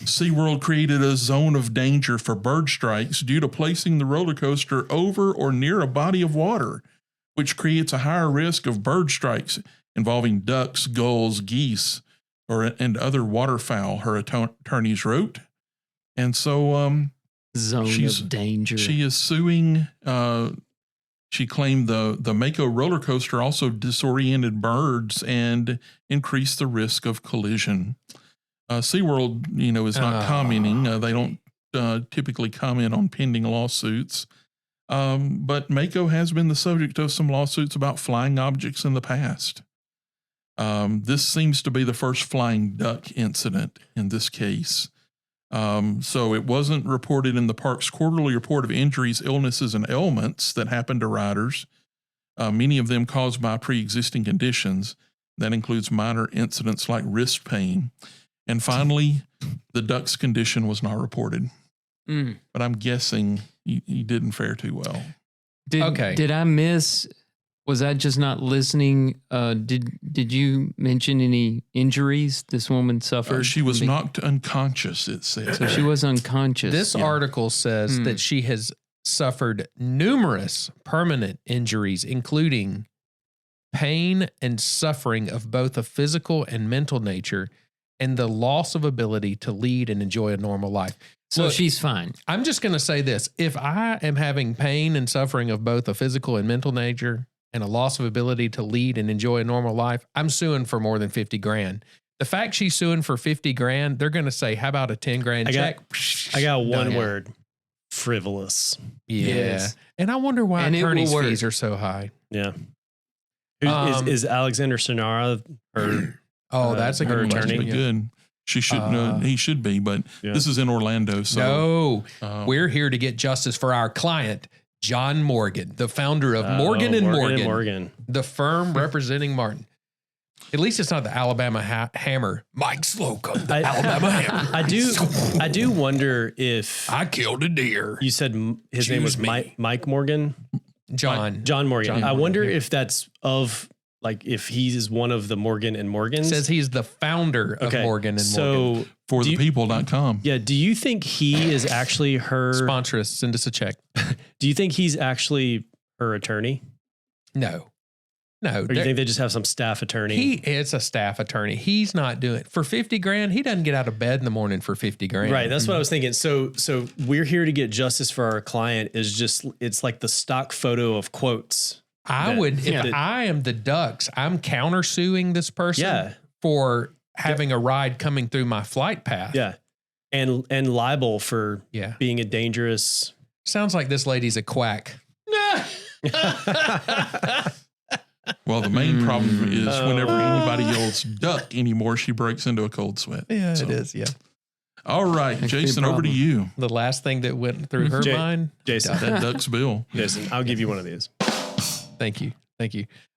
SeaWorld created a zone of danger for bird strikes due to placing the roller coaster over or near a body of water, which creates a higher risk of bird strikes involving ducks, gulls, geese, and other waterfowl, her attorneys wrote. And so zone of danger. She is suing. She claimed the Mako roller coaster also disoriented birds and increased the risk of collision. SeaWorld, is not commenting. They don't typically comment on pending lawsuits. But Mako has been the subject of some lawsuits about flying objects in the past. This seems to be the first flying duck incident in this case. So it wasn't reported in the park's quarterly report of injuries, illnesses, and ailments that happened to riders, many of them caused by pre-existing conditions. That includes minor incidents like wrist pain. And finally, the duck's condition was not reported. But I'm guessing he didn't fare too well. Did I miss? Was I just not listening? Did you mention any injuries this woman suffered? She was knocked unconscious, it said. So she was unconscious. This article says that she has suffered numerous permanent injuries, including pain and suffering of both a physical and mental nature, and the loss of ability to lead and enjoy a normal life. So she's fine. I'm just going to say this. If I am having pain and suffering of both a physical and mental nature and a loss of ability to lead and enjoy a normal life, I'm suing for more than 50 grand. The fact she's suing for 50 grand, they're going to say, how about a 10 grand check? I got one word. Frivolous. Yeah. Yes. And I wonder why attorney's fees are so high. Yeah. Is Alexander Sonara her... Oh, that's a good attorney. Good. She should he should be, but this is in Orlando. So we're here to get justice for our client, John Morgan, the founder of Morgan & Morgan, the firm representing Martin. At least it's not the Alabama Hammer, Mike Slocum, the Alabama Hammer. I do wonder if I killed a deer. You said his name was Mike Morgan, John Morgan. I wonder if that's of. Like if he's one of the Morgan and Morgans. Says he's the founder of Morgan and Morgan. For the people.com. Yeah. Do you think he is actually her sponsor us, send us a check. Do you think he's actually her attorney? No. Or do you think they just have some staff attorney? It's a staff attorney. He's not doing it for 50 grand. He doesn't get out of bed in the morning for 50 grand. Right. That's what I was thinking. So we're here to get justice for our client it's like the stock photo of quotes. If I am the Ducks, I'm countersuing this person for having a ride coming through my flight path. Yeah. And liable for being a dangerous. Sounds like this lady's a quack. Well, the main problem is whenever anybody yells duck anymore, she breaks into a cold sweat. Yeah, it is. Yeah. All right, Jason, over to you. The last thing that went through her mind. Jason. That duck's bill. Jason, I'll give you one of these. Thank you.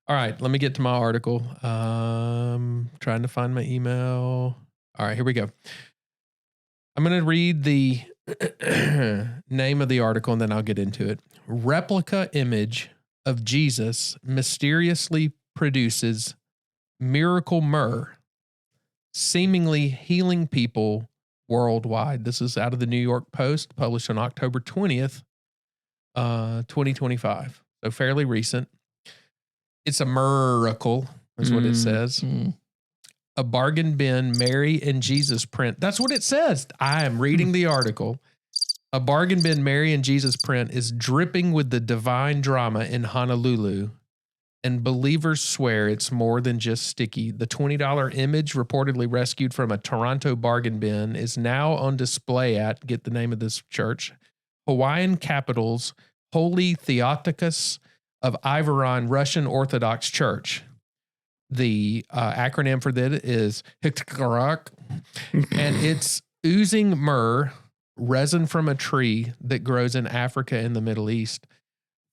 All right, let me get to my article. Trying to find my email. All right, here we go. I'm going to read the name of the article and then I'll get into it. Replica image of Jesus mysteriously produces miracle myrrh, seemingly healing people worldwide. This is out of the New York Post, published on October 20th, 2025. So fairly recent. It's a miracle, is what it says. A bargain bin Mary and Jesus print. That's what it says. I am reading the article. A bargain bin Mary and Jesus print is dripping with the divine drama in Honolulu, and believers swear it's more than just sticky. The $20 image, reportedly rescued from a Toronto bargain bin, is now on display at, get the name of this church, Hawaiian Capital's Holy Theotokos of Ivoron Russian Orthodox Church. The acronym for that is HICTROC, and it's oozing myrrh, resin from a tree that grows in Africa and the Middle East.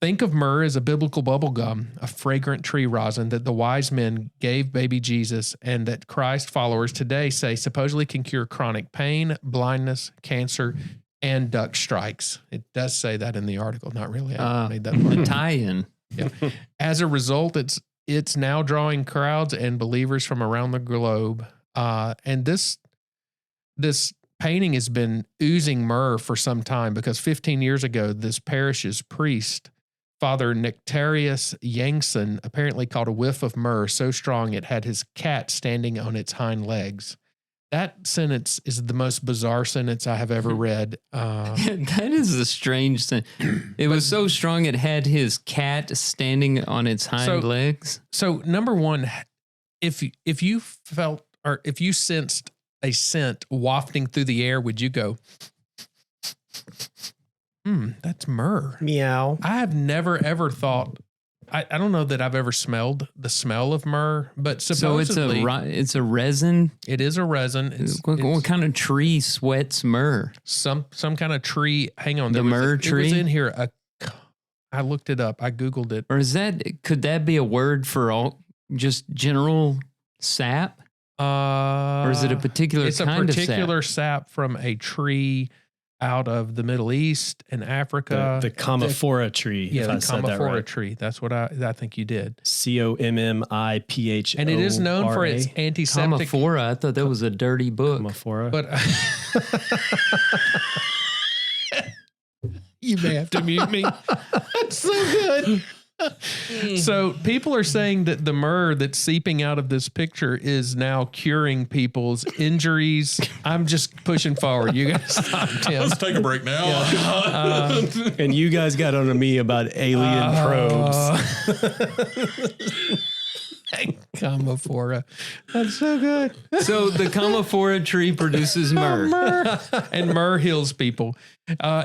Think of myrrh as a biblical bubble gum, a fragrant tree rosin that the wise men gave baby Jesus and that Christ followers today say supposedly can cure chronic pain, blindness, cancer, and duck strikes. It does say that in the article. Not really. I made that part. The tie-in. Yeah. As a result, it's now drawing crowds and believers from around the globe. And this painting has been oozing myrrh for some time because 15 years ago, this parish's priest, Father Nectarius Yangson, apparently caught a whiff of myrrh so strong it had his cat standing on its hind legs. That sentence is the most bizarre sentence I have ever read. That is a strange thing. It was so strong it had his cat standing on its hind legs. So number one, if you felt or if you sensed a scent wafting through the air, would you go, that's myrrh? Meow. I have never ever thought. I don't know that I've ever smelled the smell of myrrh, but supposedly it's a resin. It is a resin. What kind of tree sweats myrrh? Some kind of tree. Hang on, the myrrh tree. It was in here. I looked it up. I Googled it. Or could that be a word for all just general sap? Or is it a particular it's kind a particular sap from a tree out of the Middle East and Africa. The Commiphora tree. Yeah, if the I said that Commiphora right. tree. That's what I think you did. COMMIPHO. And it is known for its antiseptic. Commiphora. I thought that was a dirty book. Commiphora. But you may have to mute me. That's so good. So people are saying that the myrrh that's seeping out of this picture is now curing people's injuries. I'm just pushing forward. You guys stop, Tim. Let's take a break now. And you guys got on to me about alien probes. Commiphora. That's so good. So the Commiphora tree produces myrrh. And myrrh heals people.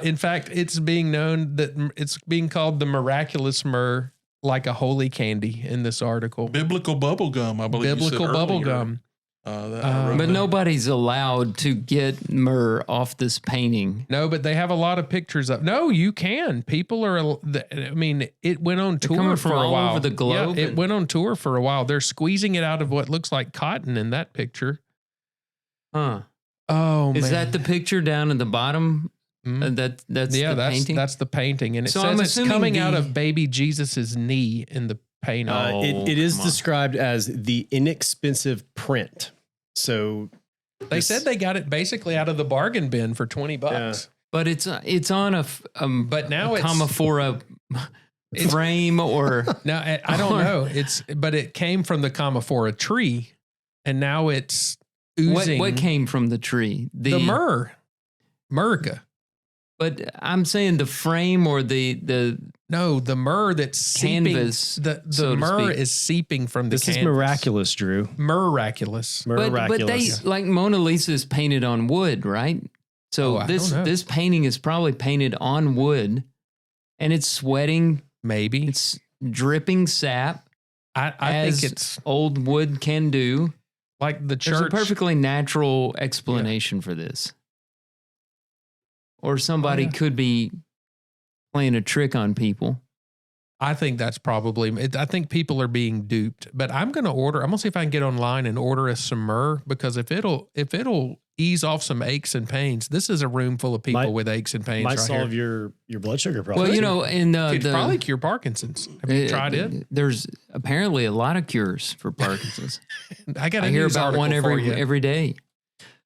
In fact, it's being known that it's being called the miraculous myrrh, like a holy candy in this article. Biblical bubble gum, I believe. Biblical bubble gum. But nobody's allowed to get myrrh off this painting. No, but they have a lot of pictures of. No, you can. People are. I mean, it went on tour for a while. All over the globe. Yeah, it went on tour for a while. They're squeezing it out of what looks like cotton in that picture. Huh? Oh, is that the picture down at the bottom? That's the painting. That's the painting, and it says it's coming out of baby Jesus's knee in the painting. It is described as the inexpensive print. So they said they got it basically out of the bargain bin for $20. Yeah. But it's on a but now a it's Commiphora frame or now I don't know. But it came from the Commiphora tree, and now it's oozing. What came from the tree? The myrrh, Myrrh. But I'm saying the frame or the myrrh that's canvas. Seeping, the myrrh is seeping from the canvas. This is miraculous, Drew. Miraculous. But they like Mona Lisa is painted on wood, right? So this painting is probably painted on wood, and it's sweating. Maybe it's dripping sap. I think it's old wood can do. Like the church. There's a perfectly natural explanation for this. Or somebody could be playing a trick on people. I think that's probably. I think people are being duped. But I'm going to see if I can get online and order us some myrrh, because if it'll ease off some aches and pains. This is a room full of people with aches and pains. Might solve your blood sugar problem. Well, could probably cure Parkinson's. Have you tried it? There's apparently a lot of cures for Parkinson's. I hear about one every day.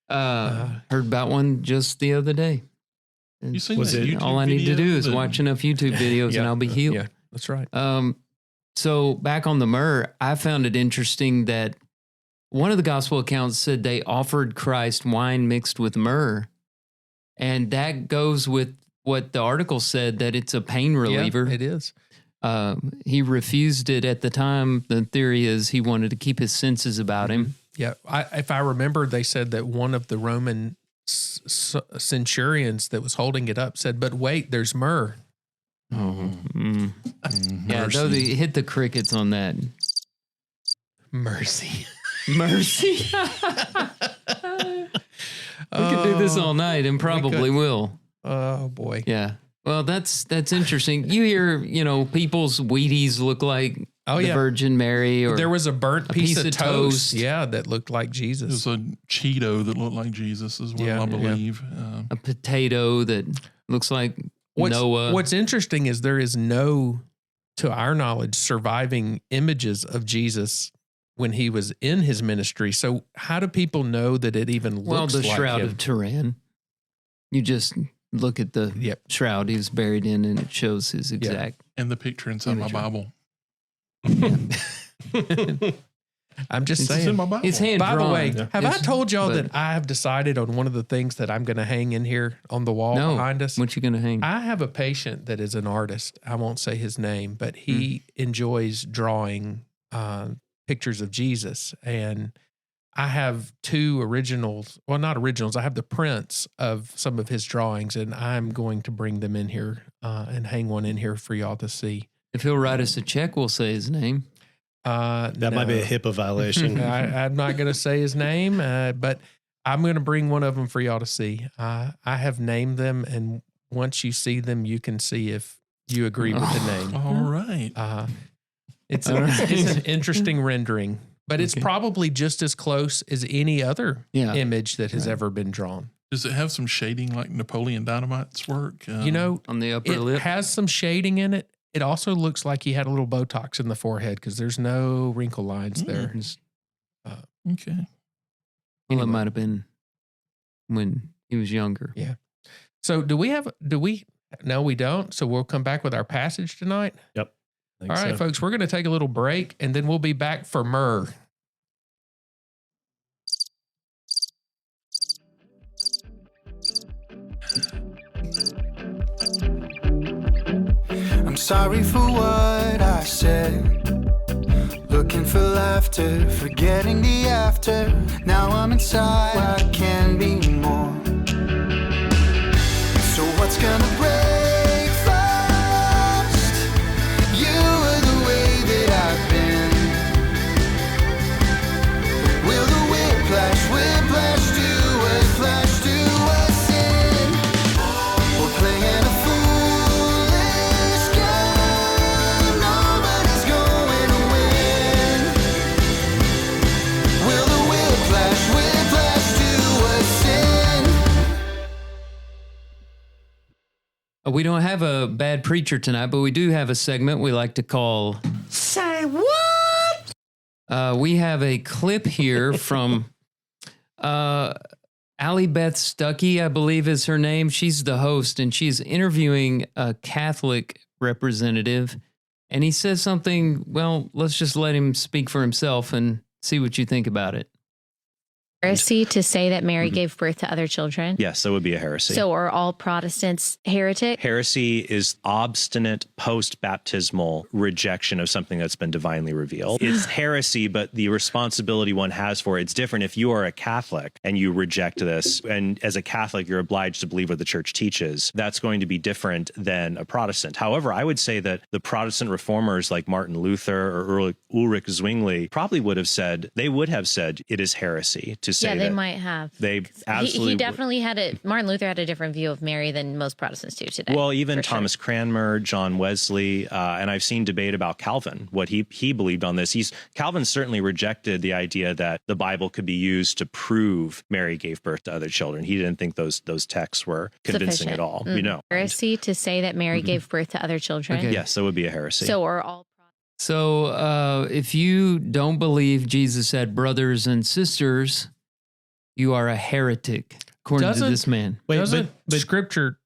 Heard about one just the other day. You seen that YouTube all I need to do is watch enough YouTube videos and I'll be healed. Yeah, that's right. So back on the myrrh, I found it interesting that one of the gospel accounts said they offered Christ wine mixed with myrrh. And that goes with what the article said, that it's a pain reliever. Yeah, it is. He refused it at the time. The theory is he wanted to keep his senses about him. Yeah. If I remember, they said that one of the Roman centurions that was holding it up said, "But wait, there's myrrh." Oh, yeah, though they hit the crickets on that. Mercy. Mercy. We could do this all night and probably will. Oh boy. Yeah. Well, that's interesting. You hear, people's Wheaties look like the Virgin Mary, or there was a burnt piece of toast. toast. Yeah, that looked like Jesus. There's a Cheeto that looked like Jesus as well, I believe. A potato that looks like Noah. What's interesting is there is no, to our knowledge, surviving images of Jesus when he was in his ministry. So how do people know that it even looks like the Shroud him? of Turin. You just look at the shroud he was buried in, and it shows his exact. And the picture inside my Bible. I'm just It's saying. in my Bible. It's hand By the drawn. way, have I told y'all that I have decided on one of the things that I'm going to hang in here on the wall behind us? What you going to hang? I have a patient that is an artist. I won't say his name, but he enjoys drawing pictures of Jesus. And I have 2 originals. Well, not originals. I have the prints of some of his drawings, and I'm going to bring them in here and hang one in here for y'all to see. If he'll write us a check, we'll say his name. That might be a HIPAA violation. I'm not going to say his name, but I'm going to bring one of them for y'all to see. I have named them, and once you see them, you can see if you agree with the name. All right. It's an interesting rendering, but it's probably just as close as any other image that has ever been drawn. Does it have some shading like Napoleon Dynamite's work? On the upper lip? It has some shading in it. It also looks like he had a little Botox in the forehead because there's no wrinkle lines there. Okay. Well, it might have been when he was younger. Yeah. So no, we don't. So we'll come back with our passage tonight. Yep. All right, folks, we're going to take a little break and then we'll be back for Myrrh. I'm sorry for what I said. Looking for laughter, forgetting the after. Now I'm inside, I can be more. So what's gonna break first? You are the way that I've been. Will the whiplash do us, flash do us in? We're playing a foolish game. Nobody's going to win. Will the whiplash do us in? We don't have a bad preacher tonight, but we do have a segment we like to call Say what? we have a clip here from Allie Beth Stuckey, I believe is her name. She's the host, and she's interviewing a Catholic representative. And he says something, well, let's just let him speak for himself and see what you think about it. Heresy to say that Mary gave birth to other children? Yes, that would be a heresy. So are all Protestants heretic? Heresy is obstinate post-baptismal rejection of something that's been divinely revealed. It's heresy, but the responsibility one has for it's different. If you are a Catholic and you reject this, and as a Catholic, you're obliged to believe what the church teaches, that's going to be different than a Protestant. However, I would say that the Protestant reformers like Martin Luther or Ulrich Zwingli probably would have said it is heresy to say yeah, they that might have. They absolutely he definitely Martin Luther had a different view of Mary than most Protestants do today. Well, even Thomas Cranmer, John Wesley, and I've seen debate about Calvin, what he believed on this. Calvin certainly rejected the idea that the Bible could be used to prove Mary gave birth to other children. He didn't think those texts were convincing at all. Heresy to say that Mary gave birth to other children? Okay. Yes, that would be a heresy. So are all So if you don't believe Jesus had brothers and sisters, you are a heretic, according to this man. Wait, but Scripture...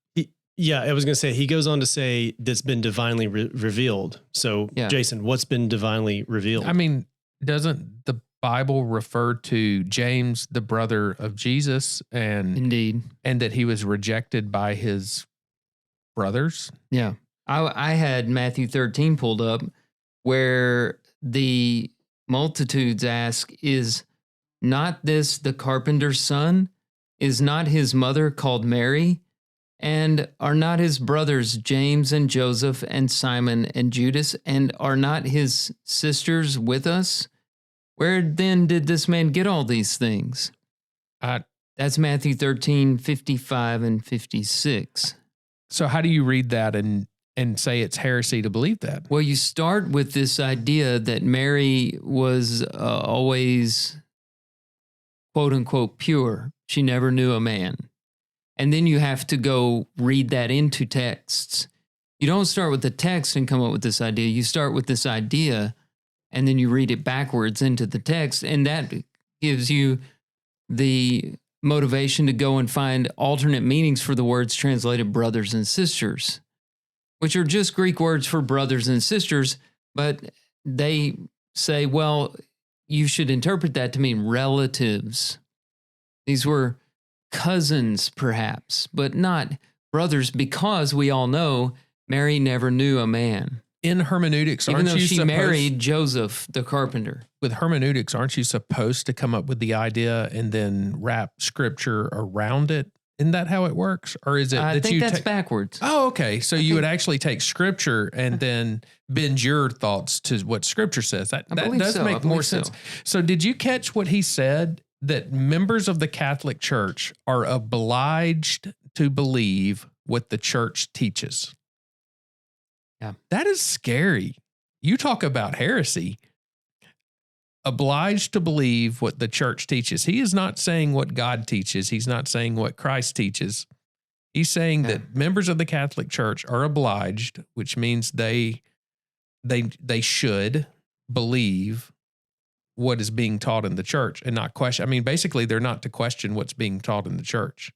Yeah, I was going to say, he goes on to say that's been divinely revealed. So, Jason, what's been divinely revealed? I mean, doesn't the Bible refer to James, the brother of Jesus, and that he was rejected by his brothers? Yeah. I had Matthew 13 pulled up where the multitudes ask, is not this the carpenter's son? Is not his mother called Mary? And are not his brothers James and Joseph and Simon and Judas? And are not his sisters with us? Where then did this man get all these things? That's Matthew 13, 55 and 56. So how do you read that and say it's heresy to believe that? Well, you start with this idea that Mary was always, quote unquote, pure. She never knew a man. And then you have to go read that into texts. You don't start with the text and come up with this idea. You start with this idea and then you read it backwards into the text. And that gives you the motivation to go and find alternate meanings for the words translated brothers and sisters, which are just Greek words for brothers and sisters, but they say, well, you should interpret that to mean relatives. These were cousins, perhaps, but not brothers, because we all know Mary never knew a man. In hermeneutics, even though she married Joseph the carpenter. With hermeneutics, aren't you supposed to come up with the idea and then wrap scripture around it? Isn't that how it works? Or is it I think that's backwards. Oh, okay. So you would actually take scripture and then bend your thoughts to what scripture says. That does make more sense. So did you catch what he said? That members of the Catholic Church are obliged to believe what the church teaches. Yeah. That is scary. You talk about heresy. Obliged to believe what the church teaches. He is not saying what God teaches. He's not saying what Christ teaches. He's saying that members of the Catholic Church are obliged, which means they should believe what is being taught in the church and not question. I mean, basically, they're not to question what's being taught in the church.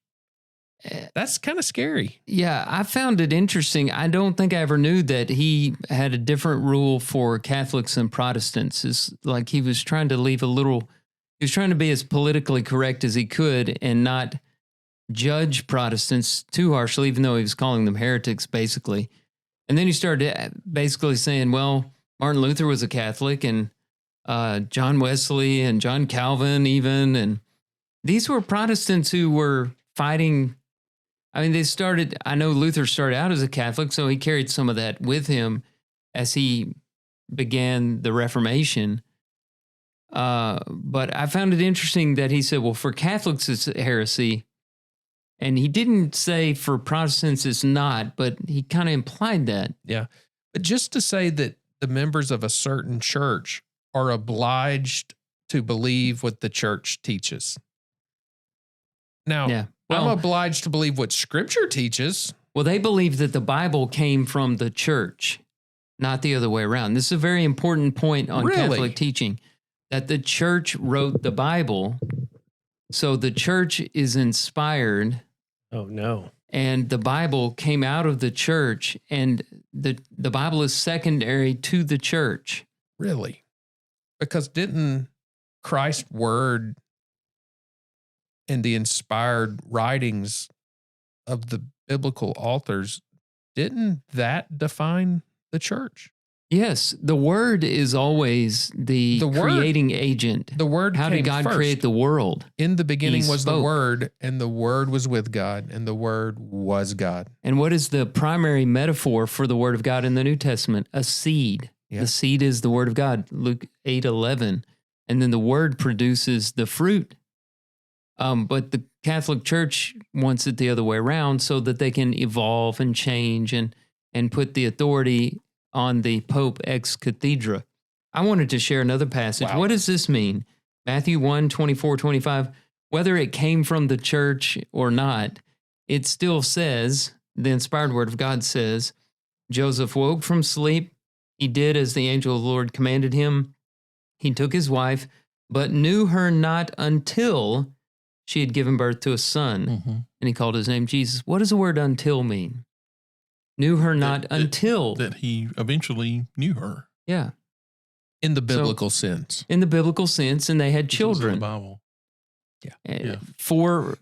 That's kind of scary. Yeah, I found it interesting. I don't think I ever knew that he had a different rule for Catholics and Protestants. It's like he was trying to leave he was trying to be as politically correct as he could and not judge Protestants too harshly, even though he was calling them heretics, basically. And then he started basically saying, well, Martin Luther was a Catholic, and John Wesley and John Calvin even, and these were Protestants who were fighting. I mean, I know Luther started out as a Catholic, so he carried some of that with him as he began the Reformation. But I found it interesting that he said, well, for Catholics, it's heresy. And he didn't say for Protestants, it's not, but he kind of implied that. Yeah. But just to say that the members of a certain church are obliged to believe what the church teaches. Now, yeah. Well, I'm obliged to believe what scripture teaches. Well, they believe that the Bible came from the church, not the other way around. This is a very important point on Catholic teaching, that the church wrote the Bible. So the church is inspired. Oh, no. And the Bible came out of the church, and the Bible is secondary to the church. Really? Because didn't Christ's word and the inspired writings of the biblical authors, didn't that define the church? Yes, the word is always the creating agent. The word How did God create the world? In the beginning was the word, and the word was with God, and the word was God. And what is the primary metaphor for the word of God in the New Testament? A seed. Yeah. The seed is the word of God, Luke 8:11. And then the word produces the fruit. But the Catholic Church wants it the other way around so that they can evolve and change and put the authority on the Pope ex cathedra. I wanted to share another passage. Wow. What does this mean? Matthew 1:24-25. Whether it came from the church or not, it still says, the inspired word of God says, Joseph woke from sleep. He did as the angel of the Lord commanded him. He took his wife, but knew her not until she had given birth to a son, and he called his name Jesus. What does the word until mean? Knew her not until. That he eventually knew her. Yeah. In the biblical sense. In the biblical sense, and they had children. In the Bible. Yeah. Four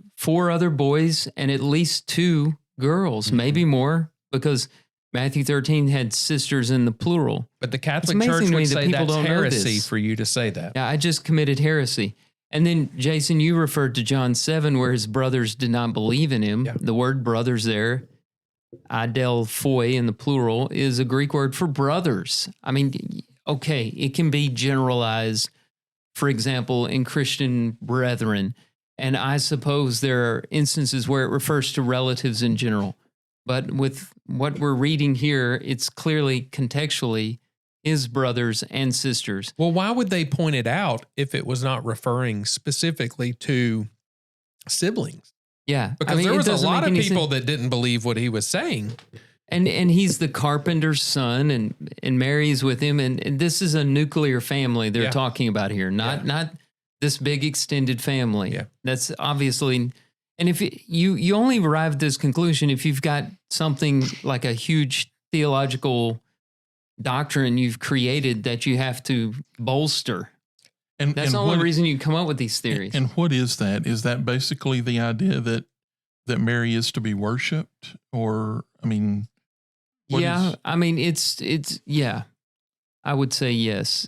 other boys and at least 2 girls, maybe more, because Matthew 13 had sisters in the plural. But the Catholic Church would say that's heresy for you to say that. Yeah, I just committed heresy. And then, Jason, you referred to John 7, where his brothers did not believe in him. Yeah. The word brothers there, adelphoi in the plural, is a Greek word for brothers. I mean, okay, it can be generalized for example, in Christian brethren. And I suppose there are instances where it refers to relatives in general. But with what we're reading here, it's clearly contextually his brothers and sisters. Well, why would they point it out if it was not referring specifically to siblings? Yeah. Because there was a lot of people that didn't believe what he was saying. And he's the carpenter's son, and Mary's with him. And this is a nuclear family they're talking about here, not this big extended family. Yeah. That's obviously... And if you only arrive at this conclusion if you've got something like a huge theological doctrine you've created that you have to bolster. And that's the only reason you come up with these theories. And what is that? Is that basically the idea that Mary is to be worshipped? Or, I mean... I mean, it's yeah, I would say yes.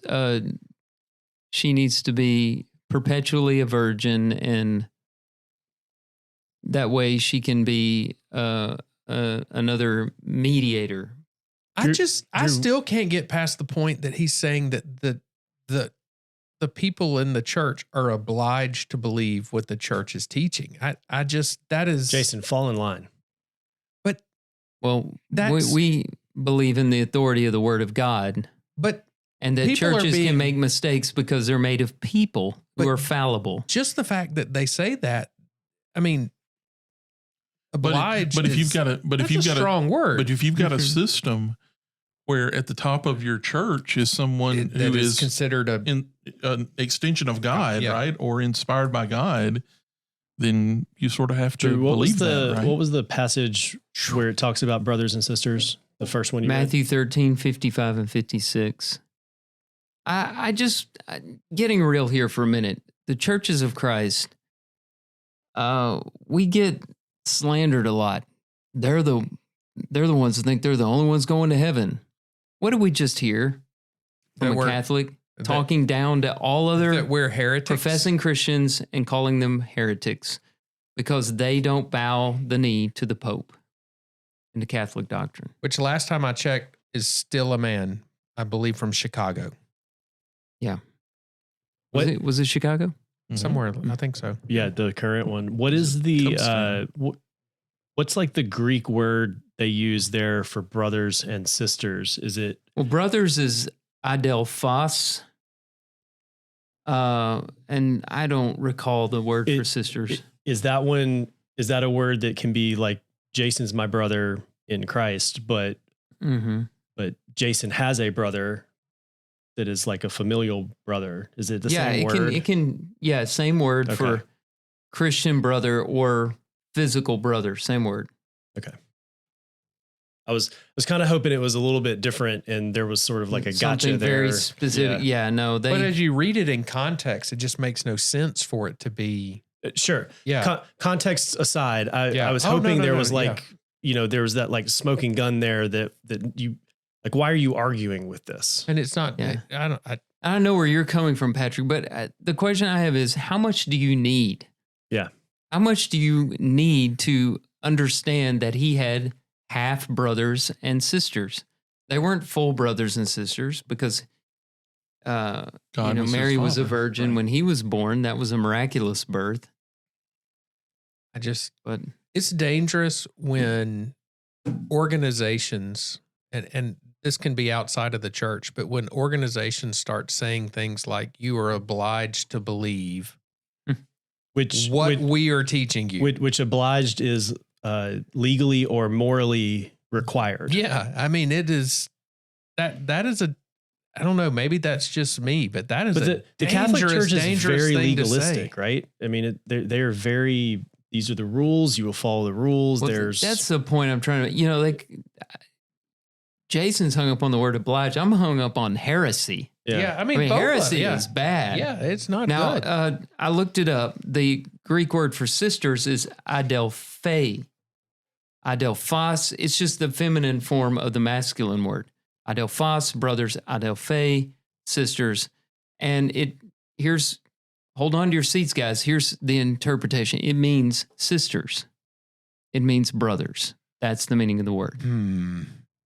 She needs to be perpetually a virgin, and that way she can be another mediator. I still can't get past the point that he's saying that the people in the church are obliged to believe what the church is teaching. That is Jason, fall in line. Well, we believe in the authority of the Word of God, and that churches can make mistakes because they're made of people who are fallible. Just the fact that they say that, I mean, obliged. But if you've got a strong word. But if you've got a system where at the top of your church is someone who is considered an extension of God, right, or inspired by God, then you sort of have to believe that, right? What was the passage where it talks about brothers and sisters? The first one you Matthew 13, 55 and 56. I just, getting real here for a minute, the churches of Christ, we get slandered a lot. They're the ones who think they're the only ones going to heaven. What did we just hear from a Catholic talking down to all other that we're heretics, professing Christians, and calling them heretics because they don't bow the knee to the Pope in the Catholic doctrine? Which last time I checked is still a man, I believe, from Chicago. Yeah. Was it Chicago? Mm-hmm. Somewhere, I think so. Yeah, the current one. What is the what's like the Greek word they use there for brothers and sisters? Is it? Well, brothers is adelphos. And I don't recall the word for sisters. Is that a word that can be like, Jason's my brother in Christ, but Jason has a brother that is like a familial brother? Is it the same word? It can, same word for Christian brother or physical brother, same word. Okay. I was kind of hoping it was a little bit different, and there was sort of like a gotcha there. Very specific. Yeah. But as you read it in context, it just makes no sense for it to be. Sure. Yeah. Context aside, I was hoping there was there was that like smoking gun there that you like. Why are you arguing with this? And it's not. Yeah. I don't know where you're coming from, Patrick. But the question I have is, how much do you need? Yeah. How much do you need to understand that he had half brothers and sisters? They weren't full brothers and sisters because, Mary was a virgin when he was born. That was a miraculous birth. But it's dangerous when organizations, and this can be outside of the church, but when organizations start saying things like, you are obliged to believe which we are teaching you. Which obliged is legally or morally required. Yeah. I mean, it is that is a, I don't know, maybe that's just me, but that is the Catholic Church is very legalistic, say. Right? I mean, they are very, these are the rules. You will follow the rules. Well, that's the point I'm trying to, like Jason's hung up on the word oblige. I'm hung up on heresy. Yeah. I mean heresy is bad. Yeah. It's not good. Now, I looked it up. The Greek word for sisters is adelphai. Adelphos, it's just the feminine form of the masculine word. Adelphos, brothers, adelphai, sisters. And hold on to your seats, guys. Here's the interpretation. It means sisters. It means brothers. That's the meaning of the word.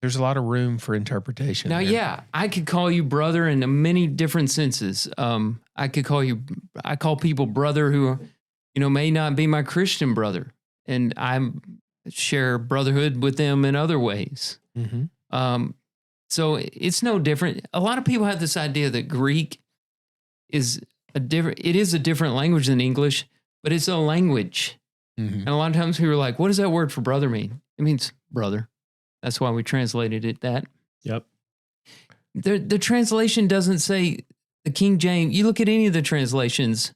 There's a lot of room for interpretation. Now, there. I could call you brother in many different senses. I call people brother who, may not be my Christian brother. And I share brotherhood with them in other ways. Mm-hmm. So it's no different. A lot of people have this idea that Greek is a different language than English, but it's a language. Mm-hmm. And a lot of times people are like, what does that word for brother mean? It means brother. That's why we translated it that. Yep. The translation doesn't say the King James. You look at any of the translations,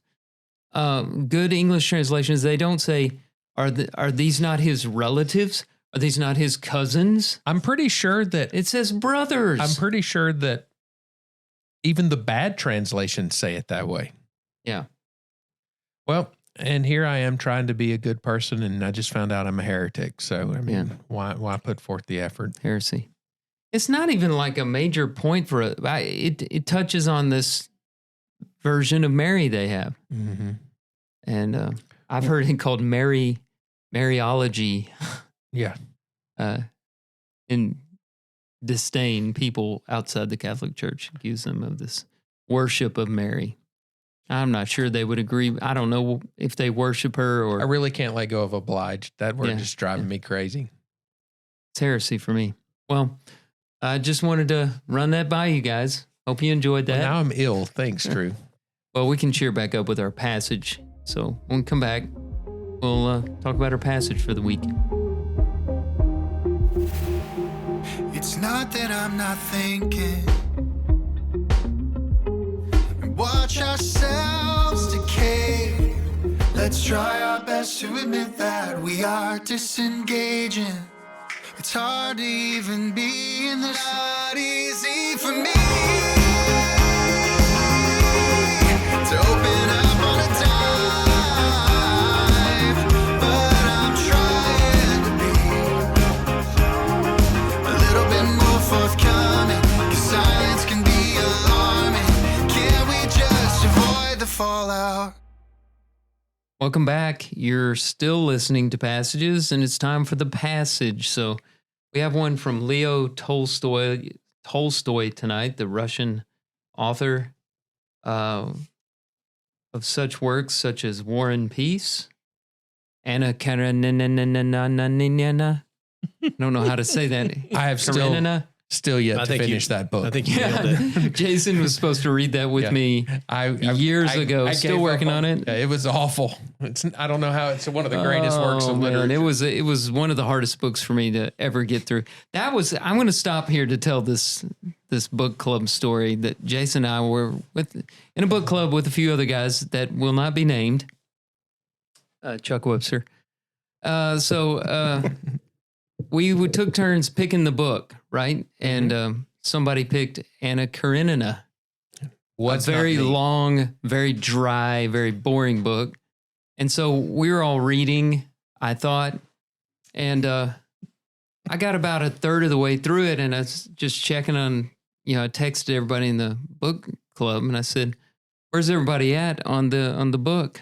good English translations, they don't say, are these not his relatives? Are these not his cousins? I'm pretty sure that it says brothers. I'm pretty sure that even the bad translations say it that way. Yeah. Well, and here I am trying to be a good person, and I just found out I'm a heretic. So, I mean, why put forth the effort? Heresy. It's not even like a major point for it. It touches on this version of Mary they have. Mm-hmm. And I've heard it called Mariology. Yeah. In disdain, people outside the Catholic Church accuse them of this worship of Mary. I'm not sure they would agree. I don't know if they worship her or... I really can't let go of obliged. That word just driving me crazy. It's heresy for me. Well, I just wanted to run that by you guys. Hope you enjoyed that. Well, now I'm ill. Thanks, Drew. Well, we can cheer back up with our passage. So when we come back, we'll talk about our passage for the week. It's not that I'm not thinking. Watch ourselves decay. Let's try our best to admit that we are disengaging. It's hard to even be in this. Not easy for me to open up on a dime, but I'm trying to be a little bit more forthcoming, 'cause silence can be alarming. Can't we just avoid the fallout? Welcome back. You're still listening to Passages, and it's time for the passage. So we have one from Leo Tolstoy tonight, the Russian author of such works such as War and Peace, Anna Karenina. I don't know how to say that. I have still yet to finish that book. I think you nailed it. Jason was supposed to read that with me years ago. I still working on it. It was awful. I don't know how it's one of the greatest works of literature. Man, it was one of the hardest books for me to ever get through. I'm going to stop here to tell this book club story that Jason and I were in a book club with a few other guys that will not be named. Chuck Webster. We took turns picking the book, right? And somebody picked Anna Karenina. A very long, very dry, very boring book. And so we were all reading, I thought, and I got about a third of the way through it, and I was just checking on, I texted everybody in the book club, and I said, "Where's everybody at on the book?"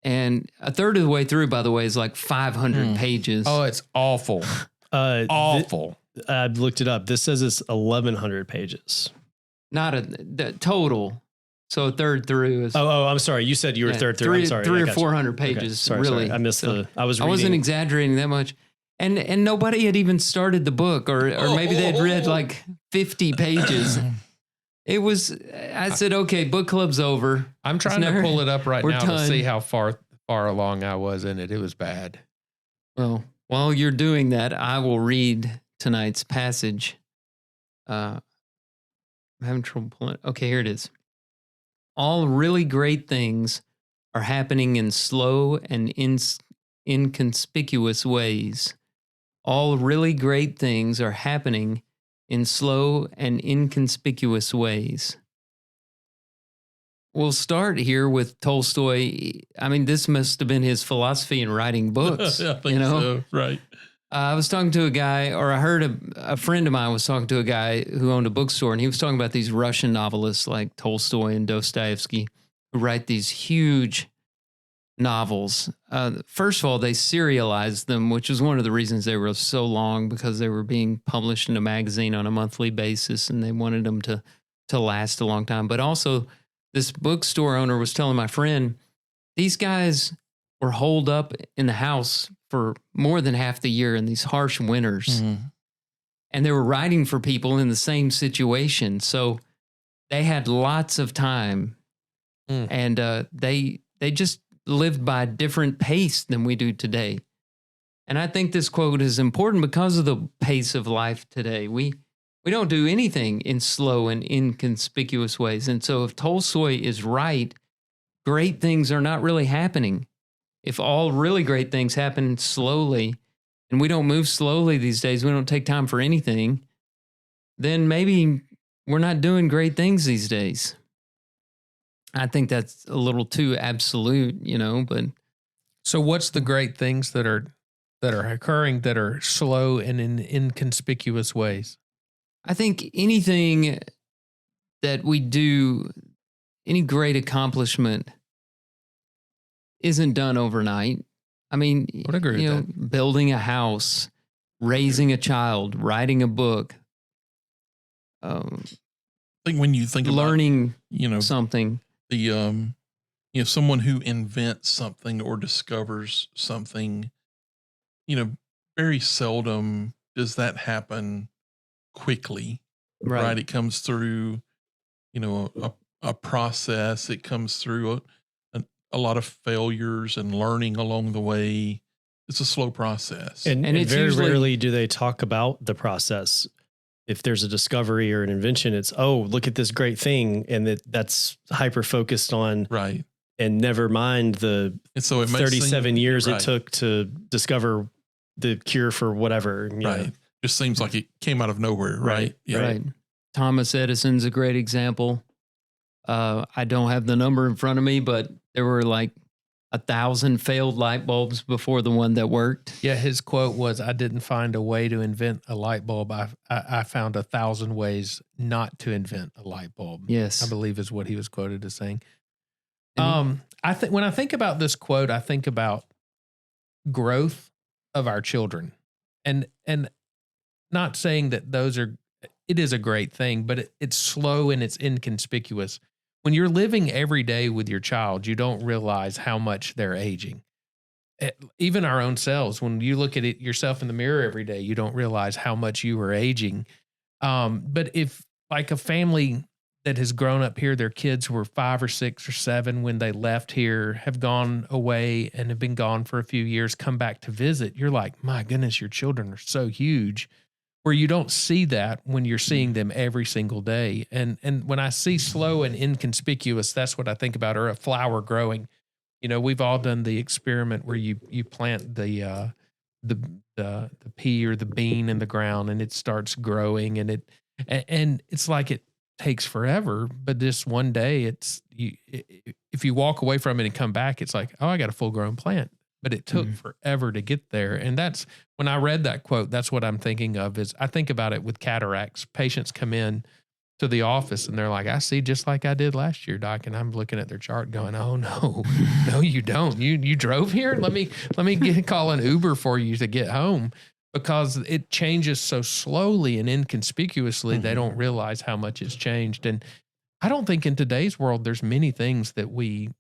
And a third of the way through, by the way, is like 500 pages. Oh, it's awful. Awful. I looked it up. This says it's 1,100 pages. Not the total. So a third through is. Oh, I'm sorry. You said you were third through. I'm sorry. 300 or 400 pages. Okay. Really. I missed I wasn't exaggerating that much. And nobody had even started the book, or maybe they had read like 50 pages. I said, okay, book club's over. I'm trying to pull it up right now done. to see how far along I was in it. It was bad. Well, while you're doing that, I will read tonight's passage. I'm having trouble pulling it. Okay, here it is. All really great things are happening in slow and inconspicuous ways. All really great things are happening in slow and inconspicuous ways. We'll start here with Tolstoy. I mean, this must have been his philosophy in writing books. I think so, right. I was talking to a guy, or I heard a friend of mine was talking to a guy who owned a bookstore, and he was talking about these Russian novelists like Tolstoy and Dostoevsky who write these huge novels. First of all, they serialized them, which is one of the reasons they were so long, because they were being published in a magazine on a monthly basis, and they wanted them to last a long time. But also, this bookstore owner was telling my friend, these guys were holed up in the house for more than half the year in these harsh winters. And they were writing for people in the same situation. So they had lots of time. And they just lived by a different pace than we do today. And I think this quote is important because of the pace of life today. We don't do anything in slow and inconspicuous ways. And so if Tolstoy is right, great things are not really happening. If all really great things happen slowly, and we don't move slowly these days, we don't take time for anything, then maybe we're not doing great things these days. I think that's a little too absolute, but. So what's the great things that are occurring that are slow and in inconspicuous ways? I think anything that we do, any great accomplishment, isn't done overnight. I mean, I would agree with that. Building a house, raising a child, writing a book. I think when you think learning about, something, the someone who invents something or discovers something, very seldom does that happen quickly, right? It comes through, a process. It comes through a lot of failures and learning along the way. It's a slow process. And it's very rarely do they talk about the process. If there's a discovery or an invention, it's, oh, look at this great thing. And that's hyper focused on. Right. And never mind the 37 years it took to discover the cure for whatever. Right. Just seems like it came out of nowhere. Right. Yeah. Right. Thomas Edison's a great example. I don't have the number in front of me, but there were like 1,000 failed light bulbs before the one that worked. Yeah, his quote was, "I didn't find a way to invent a light bulb. I found 1,000 ways not to invent a light bulb." Yes, I believe is what he was quoted as saying. I think when I think about this quote, I think about growth of our children, and not saying that it is a great thing, but it's slow and it's inconspicuous. When you're living every day with your child, you don't realize how much they're aging. Even our own selves, when you look at it yourself in the mirror every day, you don't realize how much you are aging. But if like a family that has grown up here, their kids were 5 or 6 or 7 when they left here, have gone away and have been gone for a few years, come back to visit, you're like, my goodness, your children are so huge. Where you don't see that when you're seeing them every single day. And when I see slow and inconspicuous, that's what I think about, or a flower growing. We've all done the experiment where you plant the pea or the bean in the ground and it starts growing and it's like it takes forever, but this one day if you walk away from it and come back, it's like, oh, I got a full grown plant. But it took forever to get there. And that's when I read that quote, that's what I'm thinking of is I think about it with cataracts. Patients come in to the office and they're like, I see just like I did last year, doc. And I'm looking at their chart going, oh no, you don't. You drove here? Let me call an Uber for you to get home, because it changes so slowly and inconspicuously. They don't realize how much it's changed. And I don't think in today's world, there's many things that we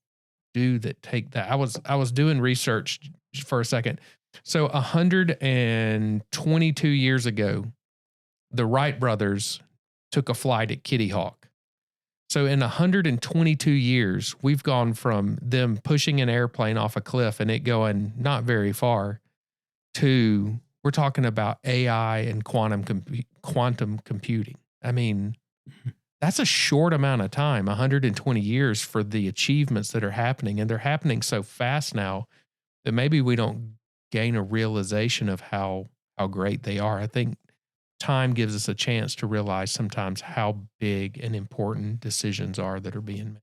do that take that. I was doing research for a second. So 122 years ago, the Wright brothers took a flight at Kitty Hawk. So in 122 years, we've gone from them pushing an airplane off a cliff and it going not very far to we're talking about AI and quantum computing. I mean, that's a short amount of time, 120 years for the achievements that are happening. And they're happening so fast now that maybe we don't gain a realization of how great they are. I think time gives us a chance to realize sometimes how big and important decisions are that are being made.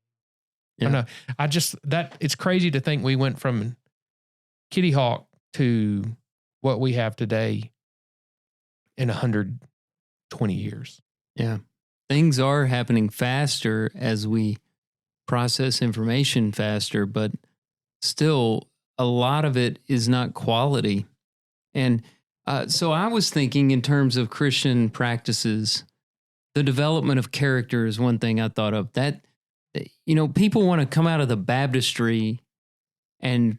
Yeah. I know. It's crazy to think we went from Kitty Hawk to what we have today in 120 years. Yeah. Things are happening faster as we process information faster, but still a lot of it is not quality. And so I was thinking in terms of Christian practices, the development of character is one thing I thought of. people want to come out of the baptistry and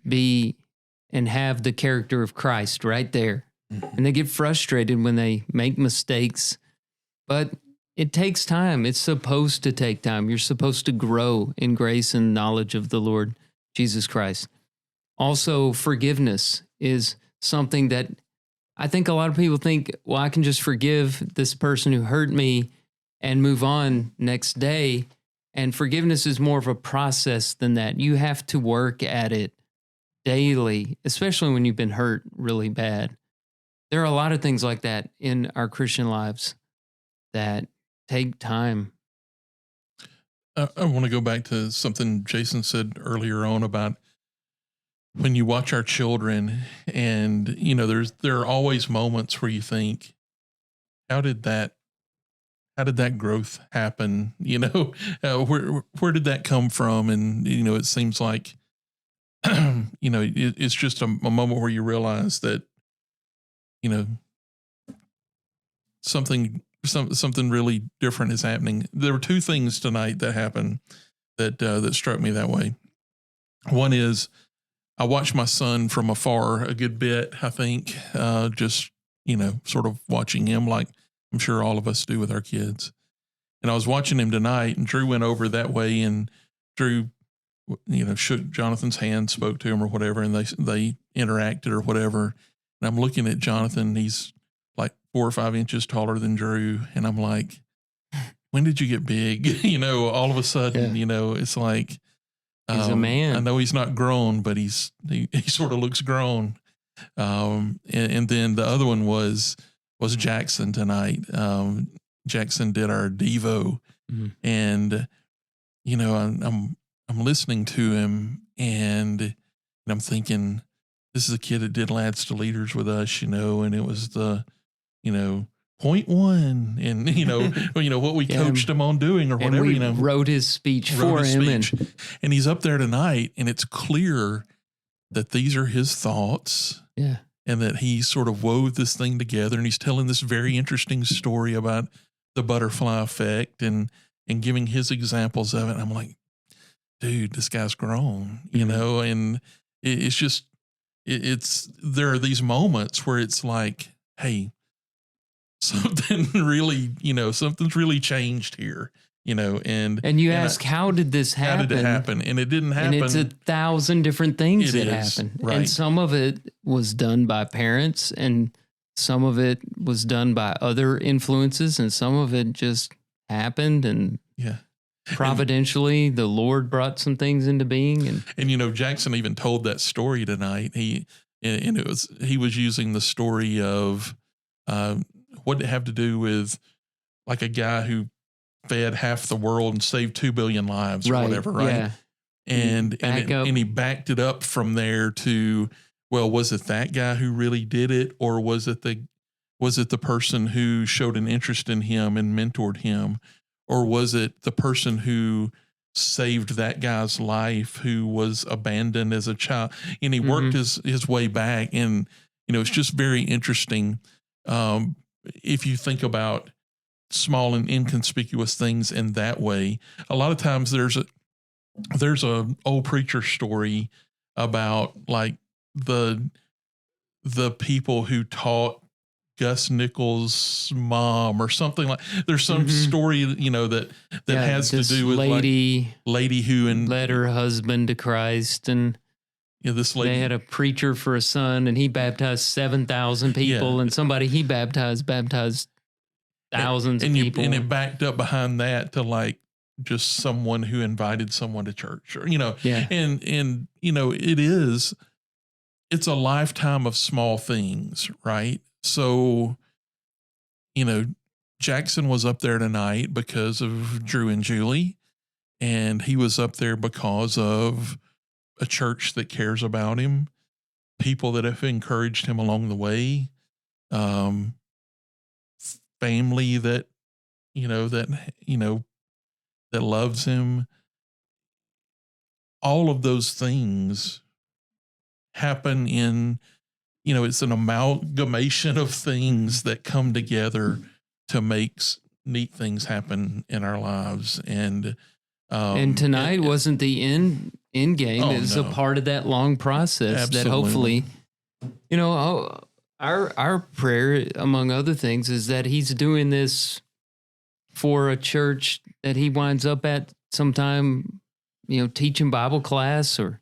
have the character of Christ right there. And they get frustrated when they make mistakes, but it takes time. It's supposed to take time. You're supposed to grow in grace and knowledge of the Lord Jesus Christ. Also, forgiveness is something that I think a lot of people think, well, I can just forgive this person who hurt me and move on next day. And forgiveness is more of a process than that. You have to work at it daily, especially when you've been hurt really bad. There are a lot of things like that in our Christian lives that take time. I want to go back to something Jason said earlier on about when you watch our children, and there are always moments where you think, how did that growth happen? Where did that come from? And it seems like it's just a moment where you realize that something really different is happening. There were two things tonight that happened that struck me that way. One is I watched my son from afar a good bit, I think, just sort of watching him like I'm sure all of us do with our kids. And I was watching him tonight, and Drew went over that way, and Drew shook Jonathan's hand, spoke to him or whatever, and they interacted or whatever. And I'm looking at Jonathan, he's like 4 or 5 inches taller than Drew. And I'm like, when did you get big? All of a sudden, it's like, he's a man. I know he's not grown, but he sort of looks grown. And then the other one was Jackson tonight. Jackson did our Devo, and I'm listening to him, and I'm thinking, this is a kid that did Lads to Leaders with us, and it was the, 0.1, and what we coached him on doing or whatever. And we wrote his speech for him, and he's up there tonight, and it's clear that these are his thoughts. Yeah. And that he sort of wove this thing together, and he's telling this very interesting story about the butterfly effect and giving his examples of it. And I'm like, dude, this guy's grown, and it's just, there are these moments where it's like, hey, something's really changed here, and you ask, how did this happen? How did it happen? And it didn't happen. And it's 1,000 different things that happened. Right. And some of it was done by parents, and some of it was done by other influences, and some of it just happened. And providentially, the Lord brought some things into being. And Jackson even told that story tonight. He was using the story of what did it have to do with like a guy who fed half the world and saved 2 billion lives or whatever, right? Yeah. And he backed it up from there to, well, was it that guy who really did it, or was it the person who showed an interest in him and mentored him, or was it the person who saved that guy's life who was abandoned as a child? And he worked his way back, and it's just very interesting. If you think about small and inconspicuous things in that way, a lot of times there's a old preacher story about like the people who taught Gus Nichols' mom or something like. There's some story that has to do with lady who led her husband to Christ, and this lady, they had a preacher for a son, and he baptized 7,000 people, and somebody he baptized thousands of people. And it backed up behind that to like just someone who invited someone to church, or and it's a lifetime of small things, right? So, Jackson was up there tonight because of Drew and Julie, and he was up there because of a church that cares about him, people that have encouraged him along the way, family that loves him. All of those things happen in, it's an amalgamation of things that come together to make neat things happen in our lives. And And tonight wasn't the end game. It was a part of that long process that hopefully, our prayer, among other things, is that he's doing this for a church that he winds up at sometime, teaching Bible class or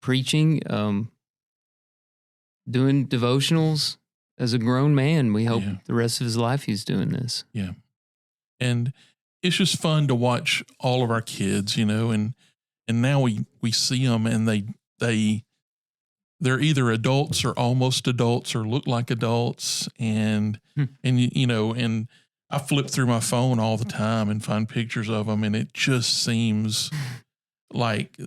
preaching, doing devotionals as a grown man. We hope the rest of his life he's doing this. Yeah. And it's just fun to watch all of our kids, and now we see them and they're either adults or almost adults or look like adults. And I flip through my phone all the time and find pictures of them. And it just seems like,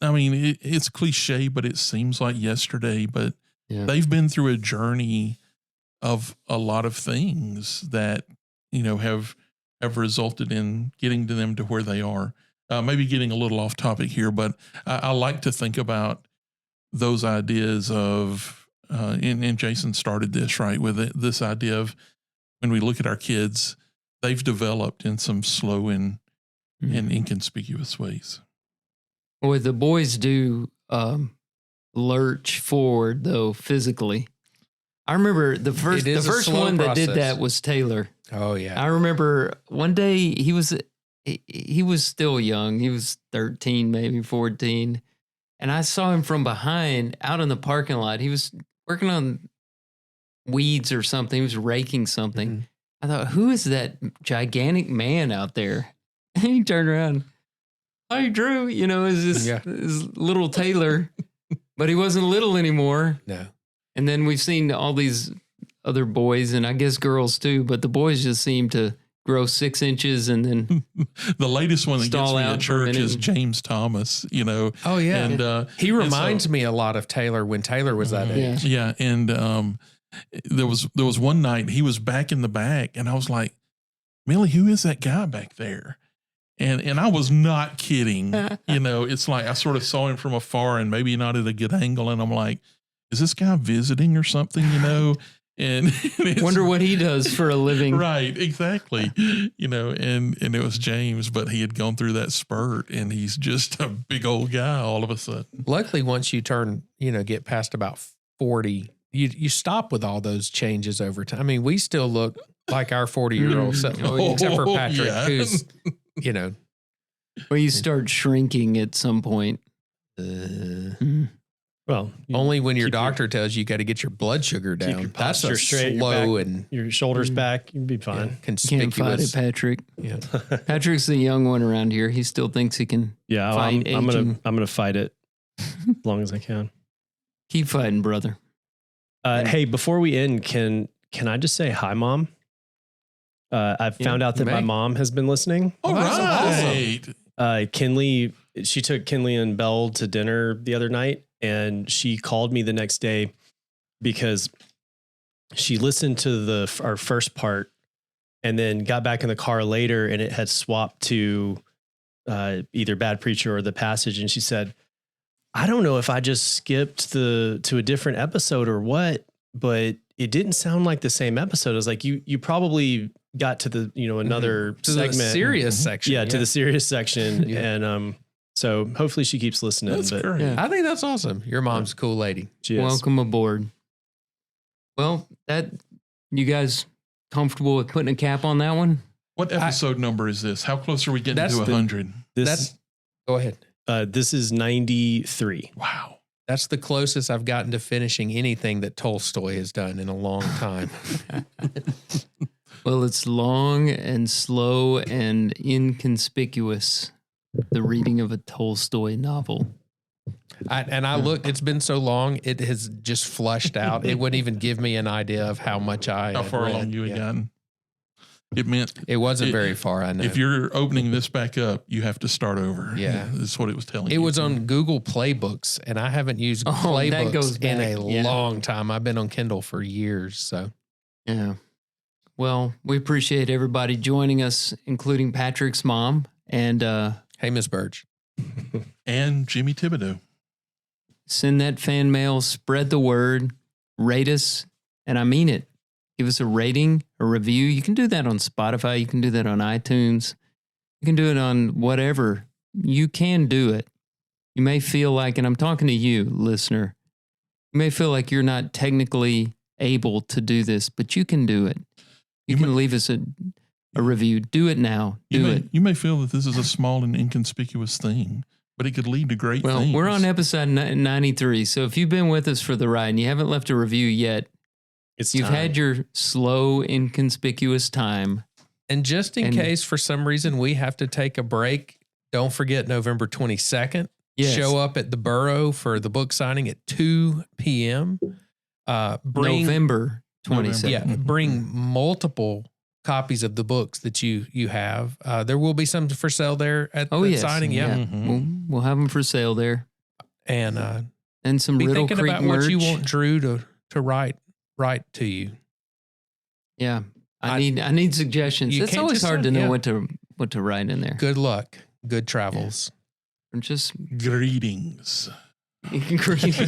it's cliche, but it seems like yesterday, but they've been through a journey of a lot of things that, have resulted in getting to them to where they are. Maybe getting a little off topic here, but I like to think about those ideas of, and Jason started this, right, with this idea of when we look at our kids, they've developed in some slow and inconspicuous ways. Well, the boys do lurch forward, though, physically. I remember the first one that did that was Taylor. Oh, yeah. I remember one day he was still young. He was 13, maybe 14. And I saw him from behind out in the parking lot. He was working on weeds or something. He was raking something. Mm-hmm. I thought, who is that gigantic man out there? And he turned around. Hi, Drew. His little Taylor. But he wasn't little anymore. No. And then we've seen all these other boys, and I guess girls too, but the boys just seem to grow 6 inches and then the latest one that gets me at church is James Thomas, Oh, yeah. And he reminds me a lot of Taylor when Taylor was that age. Yeah. And there was one night he was back in the back, and I was like, Millie, who is that guy back there? And I was not kidding. It's like I sort of saw him from afar and maybe not at a good angle. And I'm like, is this guy visiting or something, And wonder what he does for a living. Right, exactly. And it was James, but he had gone through that spurt and he's just a big old guy all of a sudden. Luckily, once you turn, get past about 40, you stop with all those changes over time. We still look like our 40-year-old self, except for Patrick, who's, Well, you start shrinking at some point. Well, only when your doctor tells you got to get your blood sugar down. Your posture straight, slow and your shoulders back. You'd be fine. Yeah, conspicuous. Can't fight it, Patrick. Yeah, Patrick's the young one around here. He still thinks he can. Yeah, fight I'm gonna fight it as long as I can. Keep fighting, brother. Hey, before we end, can I just say hi, Mom? I've found out that my mom has been listening. All right. Kinley, she took Kinley and Belle to dinner the other night. And she called me the next day because she listened to our first part and then got back in the car later and it had swapped to either Bad Preacher or The Passage. And she said, I don't know if I just skipped to a different episode or what, but it didn't sound like the same episode. I was like, you probably got to the, another to segment. The serious section. Yeah, to the serious section. And, so hopefully she keeps listening. That's great. Yeah. I think that's awesome. Your mom's a cool lady. She is. Welcome aboard. Well, you guys comfortable with putting a cap on that one? What episode number is this? How close are we getting to 100? Go ahead. This is 93. Wow. That's the closest I've gotten to finishing anything that Tolstoy has done in a long time. Well, it's long and slow and inconspicuous. The reading of a Tolstoy novel. I looked, it's been so long, it has just flushed out. It wouldn't even give me an idea of how much how far along you had gotten. It meant it wasn't very far. I know. If you're opening this back up, you have to start over. Yeah. That's what it was telling you. It was on Google Playbooks, and I haven't used Playbooks in a long time. I've been on Kindle for years. So, yeah. Well, we appreciate everybody joining us, including Patrick's mom and hey, Miss Birch. And Jimmy Thibodeau. Send that fan mail, spread the word, rate us, and I mean it. Give us a rating, a review. You can do that on Spotify. You can do that on iTunes. You can do it on whatever. You can do it. You may feel like, and I'm talking to you, listener, you may feel like you're not technically able to do this, but you can do it. You can leave us a review. Do it now. Do it. You may feel that this is a small and inconspicuous thing, but it could lead to great things. We're on episode 93, so if you've been with us for the ride and you haven't left a review yet, you've had your slow, inconspicuous time. And just in case for some reason we have to take a break, don't forget November 22nd. Yes. Show up at the Borough for the book signing at 2 p.m. November 22nd. Yeah, bring multiple copies of the books that you have. There will be some for sale there at the signing. Yeah, mm-hmm. we'll have them for sale there, and some be Riddle thinking Creek about merch. what you want Drew to write to you. Yeah, I need suggestions. It's always hard to know what to write in there. Good luck. Good travels. Or just greetings. Greetings. I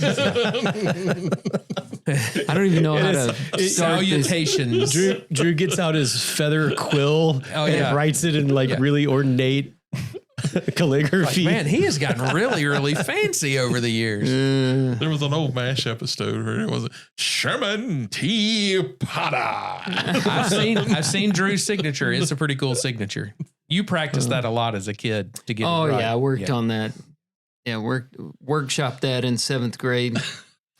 don't even know how to start salutations. Drew gets out his feather quill and writes it in really ornate calligraphy. Man, he has gotten really fancy over the years. There was an old MASH episode where it was Sherman T. Potter. I've seen Drew's signature. It's a pretty cool signature. You practiced that a lot as a kid to get it right. I worked on that. Yeah, workshopped that in 7th grade.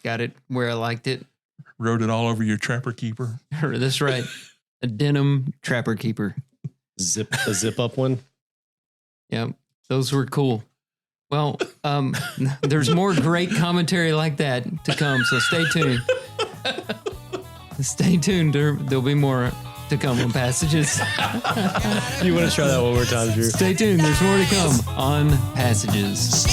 Got it where I liked it. Wrote it all over your Trapper Keeper. That's right. A denim Trapper Keeper. A zip up one. Yeah, those were cool. Well, there's more great commentary like that to come, so stay tuned. Stay tuned. There'll be more to come on Passages. You want to try that one more time, Drew? Stay tuned. There's more to come on Passages.